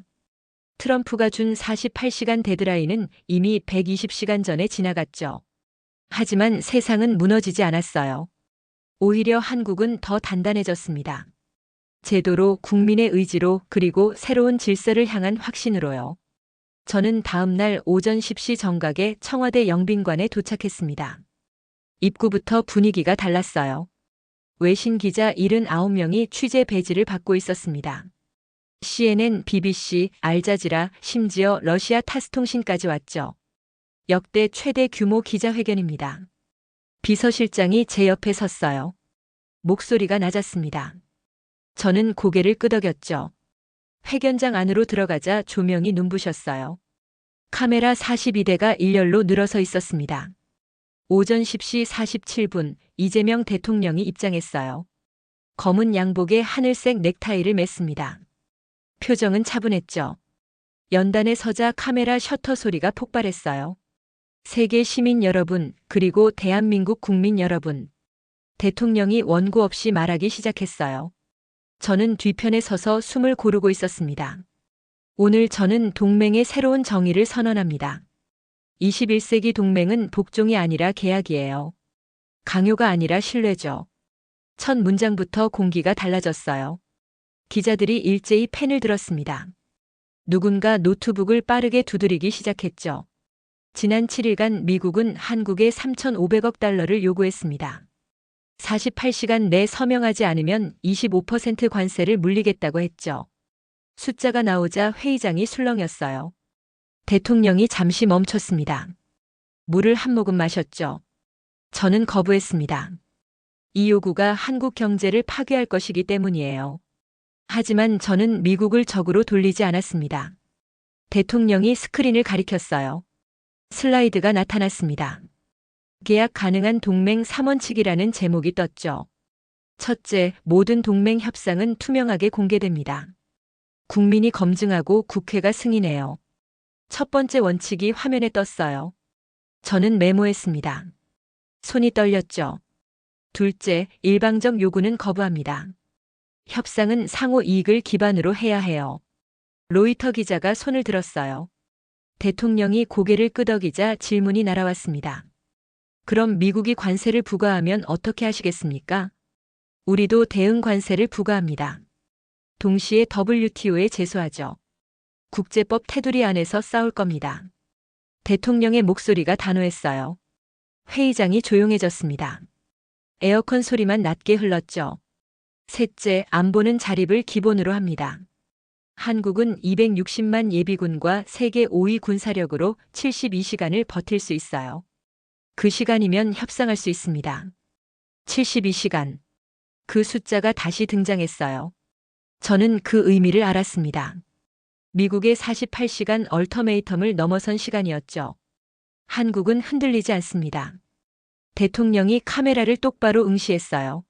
트럼프가 준 48시간 데드라인은 이미 120시간 전에 지나갔죠. 하지만 세상은 무너지지 않았어요. 오히려 한국은 더 단단해졌습니다. 제도로, 국민의 의지로, 그리고 새로운 질서를 향한 확신으로요. 저는 다음 날 오전 10시 정각에 청와대 영빈관에 도착했습니다. 입구부터 분위기가 달랐어요. 외신 기자 79명이 취재 배지를 받고 있었습니다. CNN, BBC, 알자지라, 심지어 러시아 타스 통신까지 왔죠. 역대 최대 규모 기자회견입니다. 비서실장이 제 옆에 섰어요. 목소리가 낮았습니다. 저는 고개를 끄덕였죠. 회견장 안으로 들어가자 조명이 눈부셨어요. 카메라 42대가 일렬로 늘어서 있었습니다. 오전 10시 47분 이재명 대통령이 입장했어요. 검은 양복에 하늘색 넥타이를 맸습니다. 표정은 차분했죠. 연단에 서자 카메라 셔터 소리가 폭발했어요. 세계 시민 여러분, 그리고 대한민국 국민 여러분. 대통령이 원고 없이 말하기 시작했어요. 저는 뒤편에 서서 숨을 고르고 있었습니다. 오늘 저는 동맹의 새로운 정의를 선언합니다. 21세기 동맹은 복종이 아니라 계약이에요. 강요가 아니라 신뢰죠. 첫 문장부터 공기가 달라졌어요. 기자들이 일제히 펜을 들었습니다. 누군가 노트북을 빠르게 두드리기 시작했죠. 지난 7일간 미국은 한국에 3,500억 달러를 요구했습니다. 48시간 내 서명하지 않으면 25% 관세를 물리겠다고 했죠. 숫자가 나오자 회의장이 술렁였어요. 대통령이 잠시 멈췄습니다. 물을 한 모금 마셨죠. 저는 거부했습니다. 이 요구가 한국 경제를 파괴할 것이기 때문이에요. 하지만 저는 미국을 적으로 돌리지 않았습니다. 대통령이 스크린을 가리켰어요. 슬라이드가 나타났습니다. 계약 가능한 동맹 3원칙이라는 제목이 떴죠. 첫째, 모든 동맹 협상은 투명하게 공개됩니다. 국민이 검증하고 국회가 승인해요. 첫 번째 원칙이 화면에 떴어요. 저는 메모했습니다. 손이 떨렸죠. 둘째, 일방적 요구는 거부합니다. 협상은 상호 이익을 기반으로 해야 해요. 로이터 기자가 손을 들었어요. 대통령이 고개를 끄덕이자 질문이 날아왔습니다. 그럼 미국이 관세를 부과하면 어떻게 하시겠습니까? 우리도 대응 관세를 부과합니다. 동시에 WTO에 제소하죠. 국제법 테두리 안에서 싸울 겁니다. 대통령의 목소리가 단호했어요. 회의장이 조용해졌습니다. 에어컨 소리만 낮게 흘렀죠. 셋째, 안보는 자립을 기본으로 합니다. 한국은 260만 예비군과 세계 5위 군사력으로 72시간을 버틸 수 있어요. 그 시간이면 협상할 수 있습니다. 72시간. 그 숫자가 다시 등장했어요. 저는 그 의미를 알았습니다. 미국의 48시간 얼터메이텀을 넘어선 시간이었죠. 한국은 흔들리지 않습니다. 대통령이 카메라를 똑바로 응시했어요.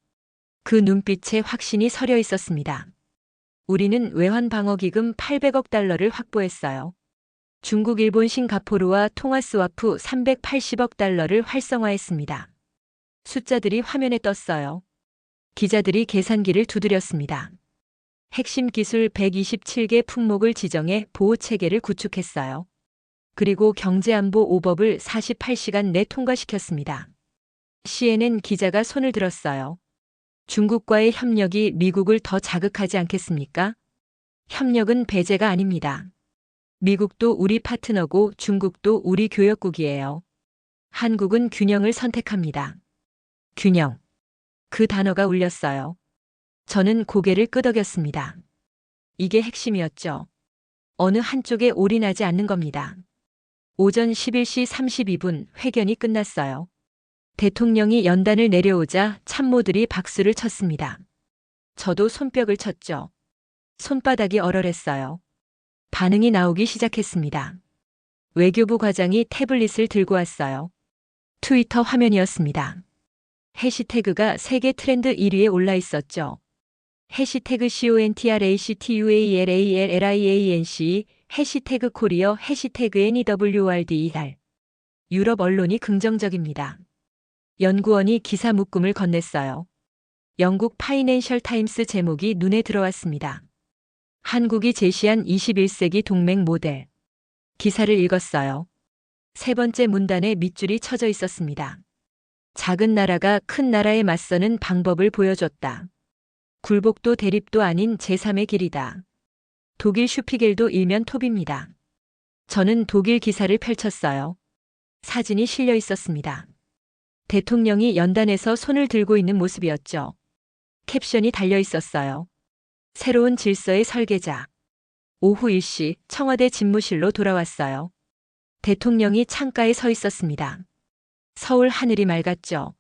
그 눈빛에 확신이 서려 있었습니다. 우리는 외환방어기금 800억 달러를 확보했어요. 중국, 일본, 싱가포르와 통화스와프 380억 달러를 활성화했습니다. 숫자들이 화면에 떴어요. 기자들이 계산기를 두드렸습니다. 핵심 기술 127개 품목을 지정해 보호체계를 구축했어요. 그리고 경제안보 5법을 48시간 내 통과시켰습니다. CNN 기자가 손을 들었어요. 중국과의 협력이 미국을 더 자극하지 않겠습니까? 협력은 배제가 아닙니다. 미국도 우리 파트너고 중국도 우리 교역국이에요. 한국은 균형을 선택합니다. 균형. 그 단어가 울렸어요. 저는 고개를 끄덕였습니다. 이게 핵심이었죠. 어느 한쪽에 올인하지 않는 겁니다. 오전 11시 32분 회견이 끝났어요. 대통령이 연단을 내려오자 참모들이 박수를 쳤습니다. 저도 손뼉을 쳤죠. 손바닥이 얼얼했어요. 반응이 나오기 시작했습니다. 외교부 과장이 태블릿을 들고 왔어요. 트위터 화면이었습니다. 해시태그가 세계 트렌드 1위에 올라 있었죠. 해시태그 CONTRACTUALALLIANC, 해시태그 코리어, 해시태그 NEWRDER. 유럽 언론이 긍정적입니다. 연구원이 기사 묶음을 건넸어요. 영국 파이낸셜 타임스 제목이 눈에 들어왔습니다. 한국이 제시한 21세기 동맹 모델. 기사를 읽었어요. 세 번째 문단에 밑줄이 쳐져 있었습니다. 작은 나라가 큰 나라에 맞서는 방법을 보여줬다. 굴복도 대립도 아닌 제3의 길이다. 독일 슈피겔도 일면 톱입니다. 저는 독일 기사를 펼쳤어요. 사진이 실려 있었습니다. 대통령이 연단에서 손을 들고 있는 모습이었죠. 캡션이 달려 있었어요. 새로운 질서의 설계자. 오후 1시 청와대 집무실로 돌아왔어요. 대통령이 창가에 서 있었습니다. 서울 하늘이 맑았죠.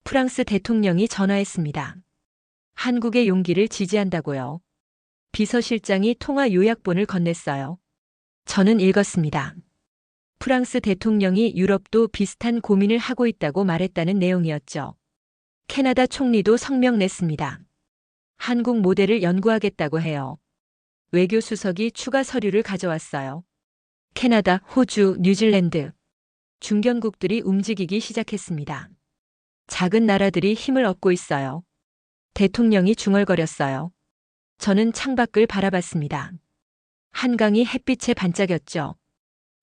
프랑스 대통령이 전화했습니다. 한국의 용기를 지지한다고요. 비서실장이 통화 요약본을 건넸어요. 저는 읽었습니다. 프랑스 대통령이 유럽도 비슷한 고민을 하고 있다고 말했다는 내용이었죠. 캐나다 총리도 성명 냈습니다. 한국 모델을 연구하겠다고 해요. 외교수석이 추가 서류를 가져왔어요. 캐나다, 호주, 뉴질랜드. 중견국들이 움직이기 시작했습니다. 작은 나라들이 힘을 얻고 있어요. 대통령이 중얼거렸어요. 저는 창밖을 바라봤습니다. 한강이 햇빛에 반짝였죠.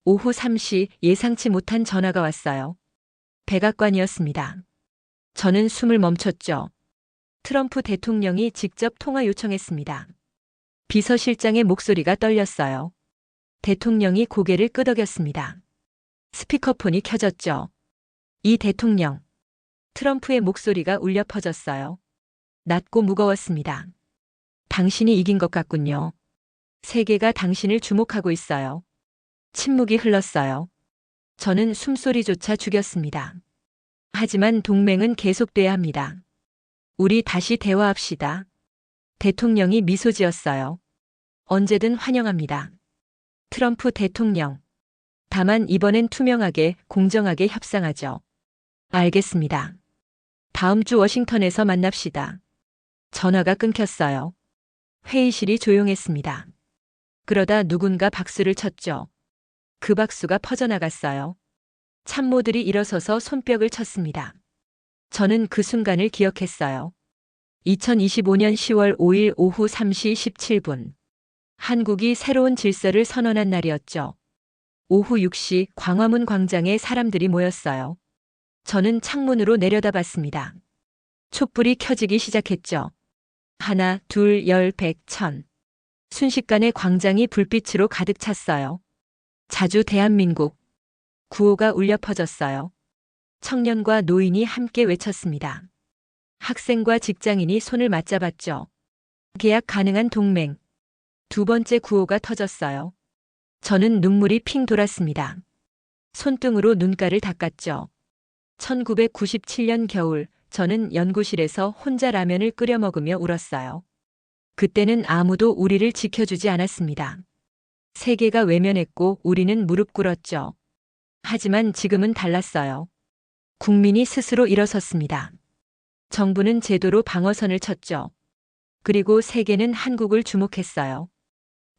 오후 3시 예상치 못한 전화가 왔어요. 백악관이었습니다. 저는 숨을 멈췄죠. 트럼프 대통령이 직접 통화 요청했습니다. 비서실장의 목소리가 떨렸어요. 대통령이 고개를 끄덕였습니다. 스피커폰이 켜졌죠. 이 대통령. 트럼프의 목소리가 울려 퍼졌어요. 낮고 무거웠습니다. 당신이 이긴 것 같군요. 세계가 당신을 주목하고 있어요. 침묵이 흘렀어요. 저는 숨소리조차 죽였습니다. 하지만 동맹은 계속돼야 합니다. 우리 다시 대화합시다. 대통령이 미소 지었어요. 언제든 환영합니다. 트럼프 대통령. 다만 이번엔 투명하게, 공정하게 협상하죠. 알겠습니다. 다음 주 워싱턴에서 만납시다. 전화가 끊겼어요. 회의실이 조용했습니다. 그러다 누군가 박수를 쳤죠. 그 박수가 퍼져나갔어요. 참모들이 일어서서 손뼉을 쳤습니다. 저는 그 순간을 기억했어요. 2025년 10월 5일 오후 3시 17분. 한국이 새로운 질서를 선언한 날이었죠. 오후 6시 광화문 광장에 사람들이 모였어요. 저는 창문으로 내려다봤습니다. 촛불이 켜지기 시작했죠. 하나, 둘, 열, 백, 천. 순식간에 광장이 불빛으로 가득 찼어요. 자주 대한민국. 구호가 울려 퍼졌어요. 청년과 노인이 함께 외쳤습니다. 학생과 직장인이 손을 맞잡았죠. 계약 가능한 동맹. 두 번째 구호가 터졌어요. 저는 눈물이 핑 돌았습니다. 손등으로 눈가를 닦았죠. 1997년 겨울, 저는 연구실에서 혼자 라면을 끓여 먹으며 울었어요. 그때는 아무도 우리를 지켜주지 않았습니다. 세계가 외면했고 우리는 무릎 꿇었죠. 하지만 지금은 달랐어요. 국민이 스스로 일어섰습니다. 정부는 제도로 방어선을 쳤죠. 그리고 세계는 한국을 주목했어요.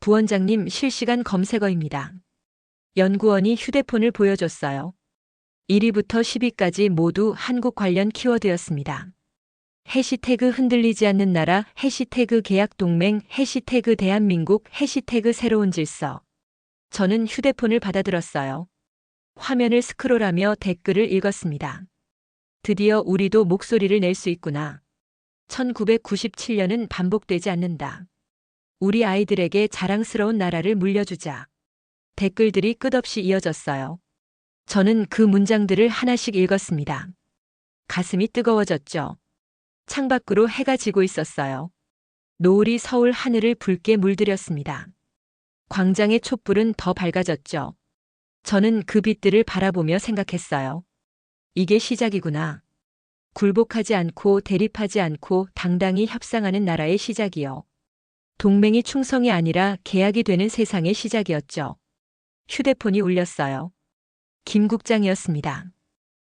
부원장님 실시간 검색어입니다. 연구원이 휴대폰을 보여줬어요. 1위부터 10위까지 모두 한국 관련 키워드였습니다. 해시태그 흔들리지 않는 나라, 해시태그 계약동맹, 해시태그 대한민국, 해시태그 새로운 질서. 저는 휴대폰을 받아들었어요. 화면을 스크롤하며 댓글을 읽었습니다. 드디어 우리도 목소리를 낼 수 있구나. 1997년은 반복되지 않는다. 우리 아이들에게 자랑스러운 나라를 물려주자. 댓글들이 끝없이 이어졌어요. 저는 그 문장들을 하나씩 읽었습니다. 가슴이 뜨거워졌죠. 창밖으로 해가 지고 있었어요. 노을이 서울 하늘을 붉게 물들였습니다. 광장의 촛불은 더 밝아졌죠. 저는 그 빛들을 바라보며 생각했어요. 이게 시작이구나. 굴복하지 않고 대립하지 않고 당당히 협상하는 나라의 시작이요. 동맹이 충성이 아니라 계약이 되는 세상의 시작이었죠. 휴대폰이 울렸어요. 김 국장이었습니다.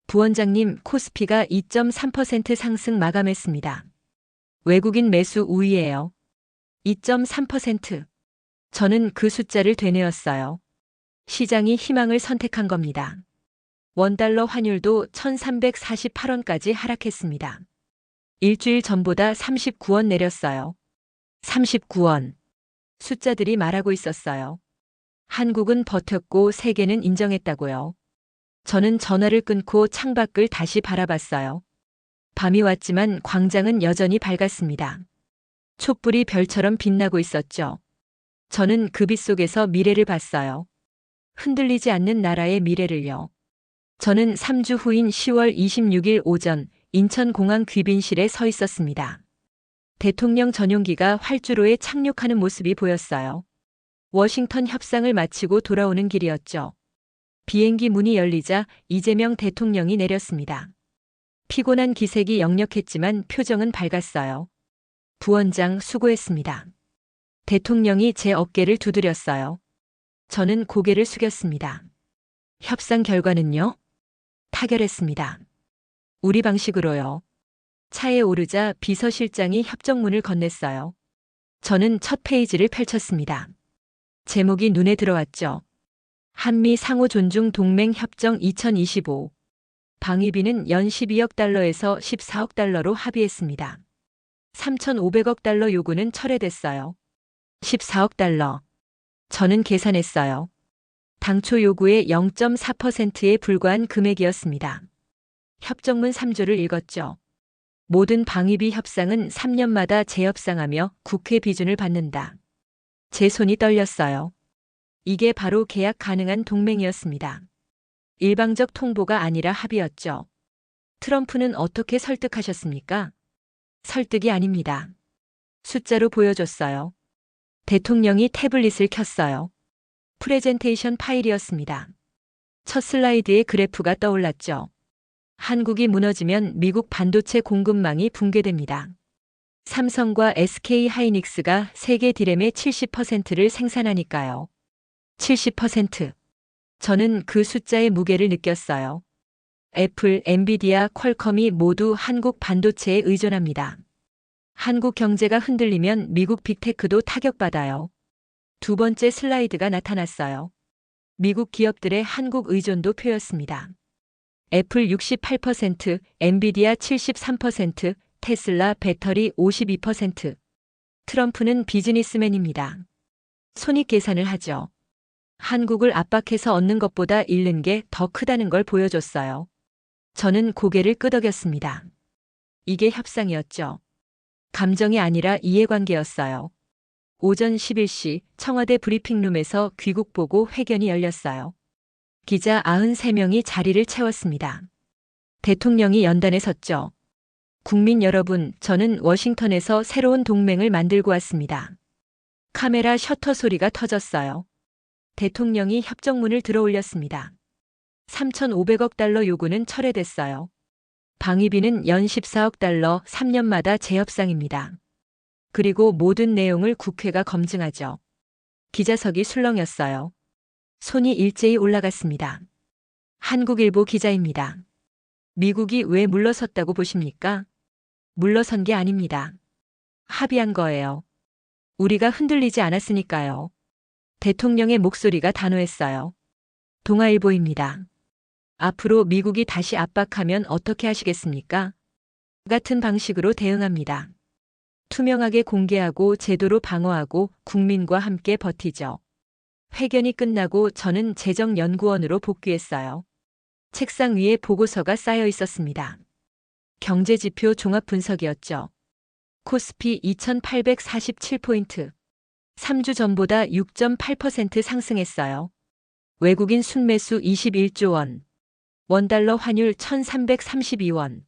부원장님, 코스피가 2.3% 상승 마감했습니다. 외국인 매수 우위예요. 2.3%. 저는 그 숫자를 되뇌었어요. 시장이 희망을 선택한 겁니다. 원달러 환율도 1348원까지 하락했습니다. 일주일 전보다 39원 내렸어요. 39원. 숫자들이 말하고 있었어요. 한국은 버텼고 세계는 인정했다고요. 저는 전화를 끊고 창밖을 다시 바라봤어요. 밤이 왔지만 광장은 여전히 밝았습니다. 촛불이 별처럼 빛나고 있었죠. 저는 그 빛 속에서 미래를 봤어요. 흔들리지 않는 나라의 미래를요. 저는 3주 후인 10월 26일 오전 인천공항 귀빈실에 서 있었습니다. 대통령 전용기가 활주로에 착륙하는 모습이 보였어요. 워싱턴 협상을 마치고 돌아오는 길이었죠. 비행기 문이 열리자 이재명 대통령이 내렸습니다. 피곤한 기색이 역력했지만 표정은 밝았어요. 부원장 수고했습니다. 대통령이 제 어깨를 두드렸어요. 저는 고개를 숙였습니다. 협상 결과는요? 타결했습니다. 우리 방식으로요. 차에 오르자 비서실장이 협정문을 건넸어요. 저는 첫 페이지를 펼쳤습니다. 제목이 눈에 들어왔죠. 한미 상호 존중 동맹 협정 2025. 방위비는 연 12억 달러에서 14억 달러로 합의했습니다. 3,500억 달러 요구는 철회됐어요. 14억 달러. 저는 계산했어요. 당초 요구의 0.4%에 불과한 금액이었습니다. 협정문 3조를 읽었죠. 모든 방위비 협상은 3년마다 재협상하며 국회 비준을 받는다. 제 손이 떨렸어요. 이게 바로 계약 가능한 동맹이었습니다. 일방적 통보가 아니라 합의였죠. 트럼프는 어떻게 설득하셨습니까? 설득이 아닙니다. 숫자로 보여줬어요. 대통령이 태블릿을 켰어요. 프레젠테이션 파일이었습니다. 첫 슬라이드에 그래프가 떠올랐죠. 한국이 무너지면 미국 반도체 공급망이 붕괴됩니다. 삼성과 SK 하이닉스가 세계 디램의 70%를 생산하니까요. 70%. 저는 그 숫자의 무게를 느꼈어요. 애플, 엔비디아, 퀄컴이 모두 한국 반도체에 의존합니다. 한국 경제가 흔들리면 미국 빅테크도 타격받아요. 두 번째 슬라이드가 나타났어요. 미국 기업들의 한국 의존도 표였습니다. 애플 68%, 엔비디아 73%, 테슬라 배터리 52%. 트럼프는 비즈니스맨입니다. 손익 계산을 하죠. 한국을 압박해서 얻는 것보다 잃는 게 더 크다는 걸 보여줬어요. 저는 고개를 끄덕였습니다. 이게 협상이었죠. 감정이 아니라 이해관계였어요. 오전 11시 청와대 브리핑룸에서 귀국 보고 회견이 열렸어요. 기자 93명이 자리를 채웠습니다. 대통령이 연단에 섰죠. 국민 여러분, 저는 워싱턴에서 새로운 동맹을 만들고 왔습니다. 카메라 셔터 소리가 터졌어요. 대통령이 협정문을 들어올렸습니다. 3,500억 달러 요구는 철회됐어요. 방위비는 연 14억 달러 3년마다 재협상입니다. 그리고 모든 내용을 국회가 검증하죠. 기자석이 술렁였어요. 손이 일제히 올라갔습니다. 한국일보 기자입니다. 미국이 왜 물러섰다고 보십니까? 물러선 게 아닙니다. 합의한 거예요. 우리가 흔들리지 않았으니까요. 대통령의 목소리가 단호했어요. 동아일보입니다. 앞으로 미국이 다시 압박하면 어떻게 하시겠습니까? 같은 방식으로 대응합니다. 투명하게 공개하고 제도로 방어하고 국민과 함께 버티죠. 회견이 끝나고 저는 재정연구원으로 복귀했어요. 책상 위에 보고서가 쌓여 있었습니다. 경제지표 종합 분석이었죠. 코스피 2847포인트. 3주 전보다 6.8% 상승했어요. 외국인 순매수 21조 원. 원달러 환율 1332원.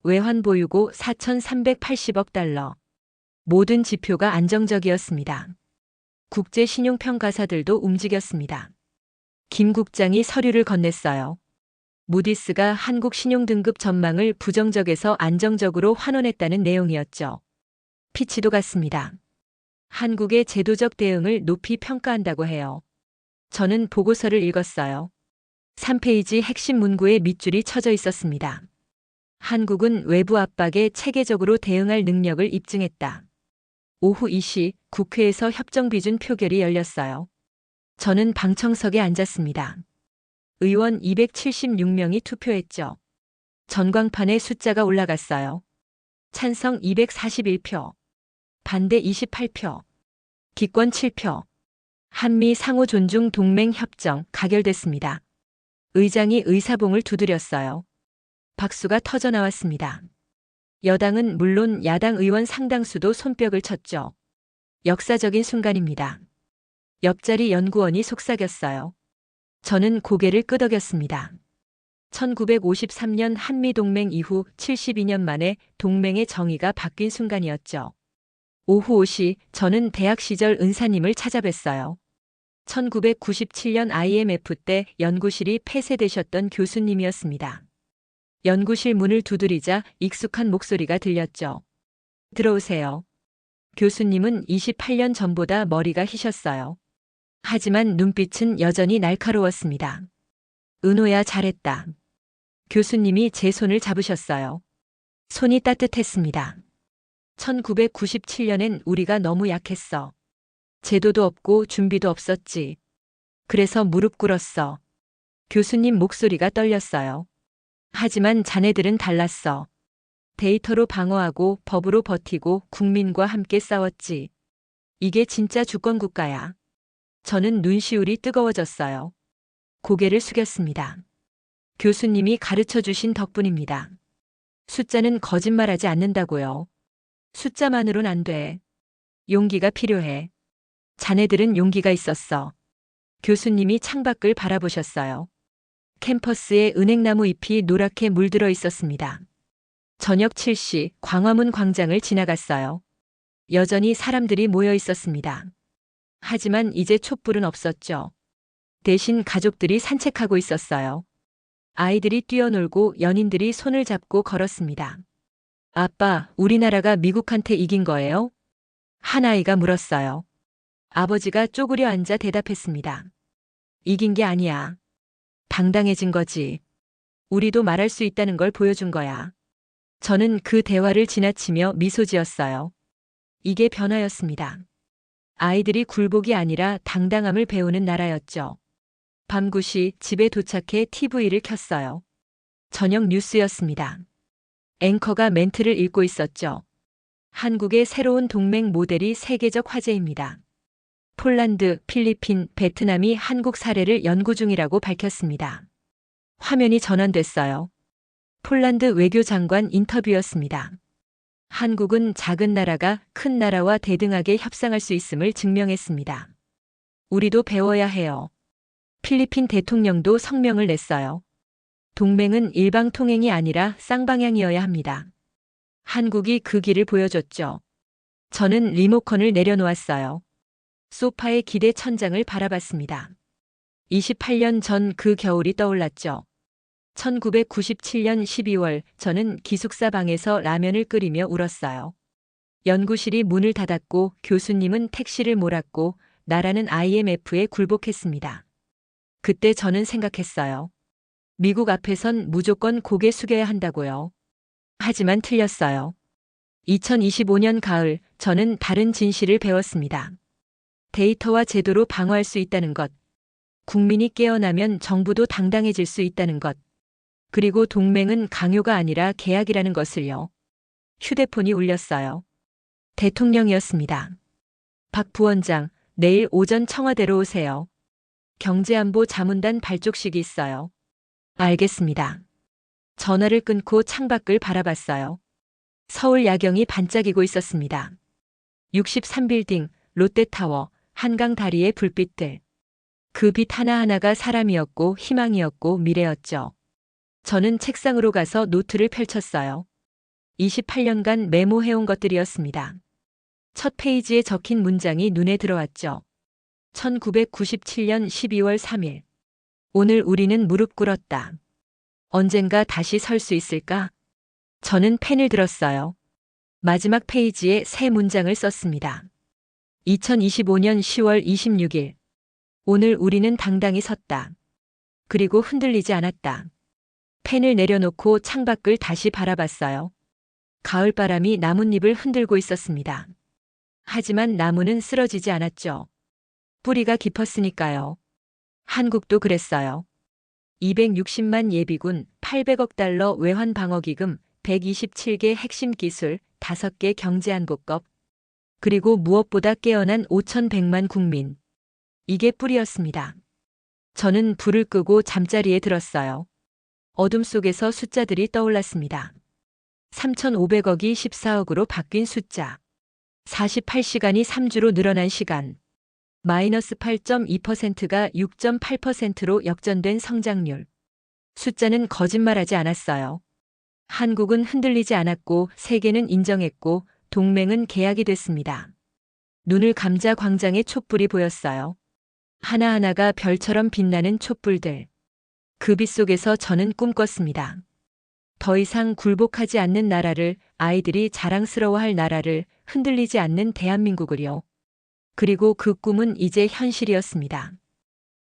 외환 보유고 4380억 달러. 모든 지표가 안정적이었습니다. 국제 신용평가사들도 움직였습니다. 김 국장이 서류를 건넸어요. 무디스가 한국 신용등급 전망을 부정적에서 안정적으로 환원했다는 내용이었죠. 피치도 같습니다. 한국의 제도적 대응을 높이 평가한다고 해요. 저는 보고서를 읽었어요. 3페이지 핵심 문구에 밑줄이 쳐져 있었습니다. 한국은 외부 압박에 체계적으로 대응할 능력을 입증했다. 오후 2시 국회에서 협정비준 표결이 열렸어요. 저는 방청석에 앉았습니다. 의원 276명이 투표했죠. 전광판에 숫자가 올라갔어요. 찬성 241표, 반대 28표, 기권 7표. 한미 상호 존중 동맹 협정 가결됐습니다. 의장이 의사봉을 두드렸어요. 박수가 터져 나왔습니다. 여당은 물론 야당 의원 상당수도 손뼉을 쳤죠. 역사적인 순간입니다. 옆자리 연구원이 속삭였어요. 저는 고개를 끄덕였습니다. 1953년 한미동맹 이후 72년 만에 동맹의 정의가 바뀐 순간이었죠. 오후 5시 저는 대학 시절 은사님을 찾아뵀어요. 1997년 IMF 때 연구실이 폐쇄되셨던 교수님이었습니다. 연구실 문을 두드리자 익숙한 목소리가 들렸죠. 들어오세요. 교수님은 28년 전보다 머리가 희셨어요. 하지만 눈빛은 여전히 날카로웠습니다. 은호야, 잘했다. 교수님이 제 손을 잡으셨어요. 손이 따뜻했습니다. 1997년엔 우리가 너무 약했어. 제도도 없고 준비도 없었지. 그래서 무릎 꿇었어. 교수님 목소리가 떨렸어요. 하지만 자네들은 달랐어. 데이터로 방어하고 법으로 버티고 국민과 함께 싸웠지. 이게 진짜 주권국가야. 저는 눈시울이 뜨거워졌어요. 고개를 숙였습니다. 교수님이 가르쳐 주신 덕분입니다. 숫자는 거짓말하지 않는다고요. 숫자만으론 안 돼. 용기가 필요해. 자네들은 용기가 있었어. 교수님이 창밖을 바라보셨어요. 캠퍼스에 은행나무 잎이 노랗게 물들어 있었습니다. 저녁 7시 광화문 광장을 지나갔어요. 여전히 사람들이 모여 있었습니다. 하지만 이제 촛불은 없었죠. 대신 가족들이 산책하고 있었어요. 아이들이 뛰어놀고 연인들이 손을 잡고 걸었습니다. 아빠, 우리나라가 미국한테 이긴 거예요? 한 아이가 물었어요. 아버지가 쪼그려 앉아 대답했습니다. 이긴 게 아니야. 당당해진 거지. 우리도 말할 수 있다는 걸 보여준 거야. 저는 그 대화를 지나치며 미소 지었어요. 이게 변화였습니다. 아이들이 굴복이 아니라 당당함을 배우는 나라였죠. 밤 9시 집에 도착해 TV를 켰어요. 저녁 뉴스였습니다. 앵커가 멘트를 읽고 있었죠. 한국의 새로운 동맹 모델이 세계적 화제입니다. 폴란드, 필리핀, 베트남이 한국 사례를 연구 중이라고 밝혔습니다. 화면이 전환됐어요. 폴란드 외교장관 인터뷰였습니다. 한국은 작은 나라가 큰 나라와 대등하게 협상할 수 있음을 증명했습니다. 우리도 배워야 해요. 필리핀 대통령도 성명을 냈어요. 동맹은 일방통행이 아니라 쌍방향이어야 합니다. 한국이 그 길을 보여줬죠. 저는 리모컨을 내려놓았어요. 소파의 기대 천장을 바라봤습니다. 28년 전 그 겨울이 떠올랐죠. 1997년 12월 저는 기숙사 방에서 라면을 끓이며 울었어요. 연구실이 문을 닫았고 교수님은 택시를 몰았고 나라는 IMF에 굴복했습니다. 그때 저는 생각했어요. 미국 앞에선 무조건 고개 숙여야 한다고요. 하지만 틀렸어요. 2025년 가을 저는 다른 진실을 배웠습니다. 데이터와 제도로 방어할 수 있다는 것. 국민이 깨어나면 정부도 당당해질 수 있다는 것. 그리고 동맹은 강요가 아니라 계약이라는 것을요. 휴대폰이 울렸어요. 대통령이었습니다. 박 부원장, 내일 오전 청와대로 오세요. 경제안보 자문단 발족식이 있어요. 알겠습니다. 전화를 끊고 창밖을 바라봤어요. 서울 야경이 반짝이고 있었습니다. 63빌딩, 롯데타워, 한강 다리의 불빛들. 그 빛 하나하나가 사람이었고 희망이었고 미래였죠. 저는 책상으로 가서 노트를 펼쳤어요. 28년간 메모해온 것들이었습니다. 첫 페이지에 적힌 문장이 눈에 들어왔죠. 1997년 12월 3일. 오늘 우리는 무릎 꿇었다. 언젠가 다시 설 수 있을까? 저는 펜을 들었어요. 마지막 페이지에 새 문장을 썼습니다. 2025년 10월 26일. 오늘 우리는 당당히 섰다. 그리고 흔들리지 않았다. 펜을 내려놓고 창밖을 다시 바라봤어요. 가을바람이 나뭇잎을 흔들고 있었습니다. 하지만 나무는 쓰러지지 않았죠. 뿌리가 깊었으니까요. 한국도 그랬어요. 260만 예비군, 800억 달러 외환 방어기금, 127개 핵심 기술, 5개 경제안보법, 그리고 무엇보다 깨어난 5,100만 국민. 이게 뿌리였습니다. 저는 불을 끄고 잠자리에 들었어요. 어둠 속에서 숫자들이 떠올랐습니다. 3,500억이 14억으로 바뀐 숫자. 48시간이 3주로 늘어난 시간. 마이너스 8.2%가 6.8%로 역전된 성장률. 숫자는 거짓말하지 않았어요. 한국은 흔들리지 않았고 세계는 인정했고 동맹은 계약이 됐습니다. 눈을 감자 광장의 촛불이 보였어요. 하나하나가 별처럼 빛나는 촛불들. 그 빛 속에서 저는 꿈꿨습니다. 더 이상 굴복하지 않는 나라를, 아이들이 자랑스러워할 나라를, 흔들리지 않는 대한민국을요. 그리고 그 꿈은 이제 현실이었습니다.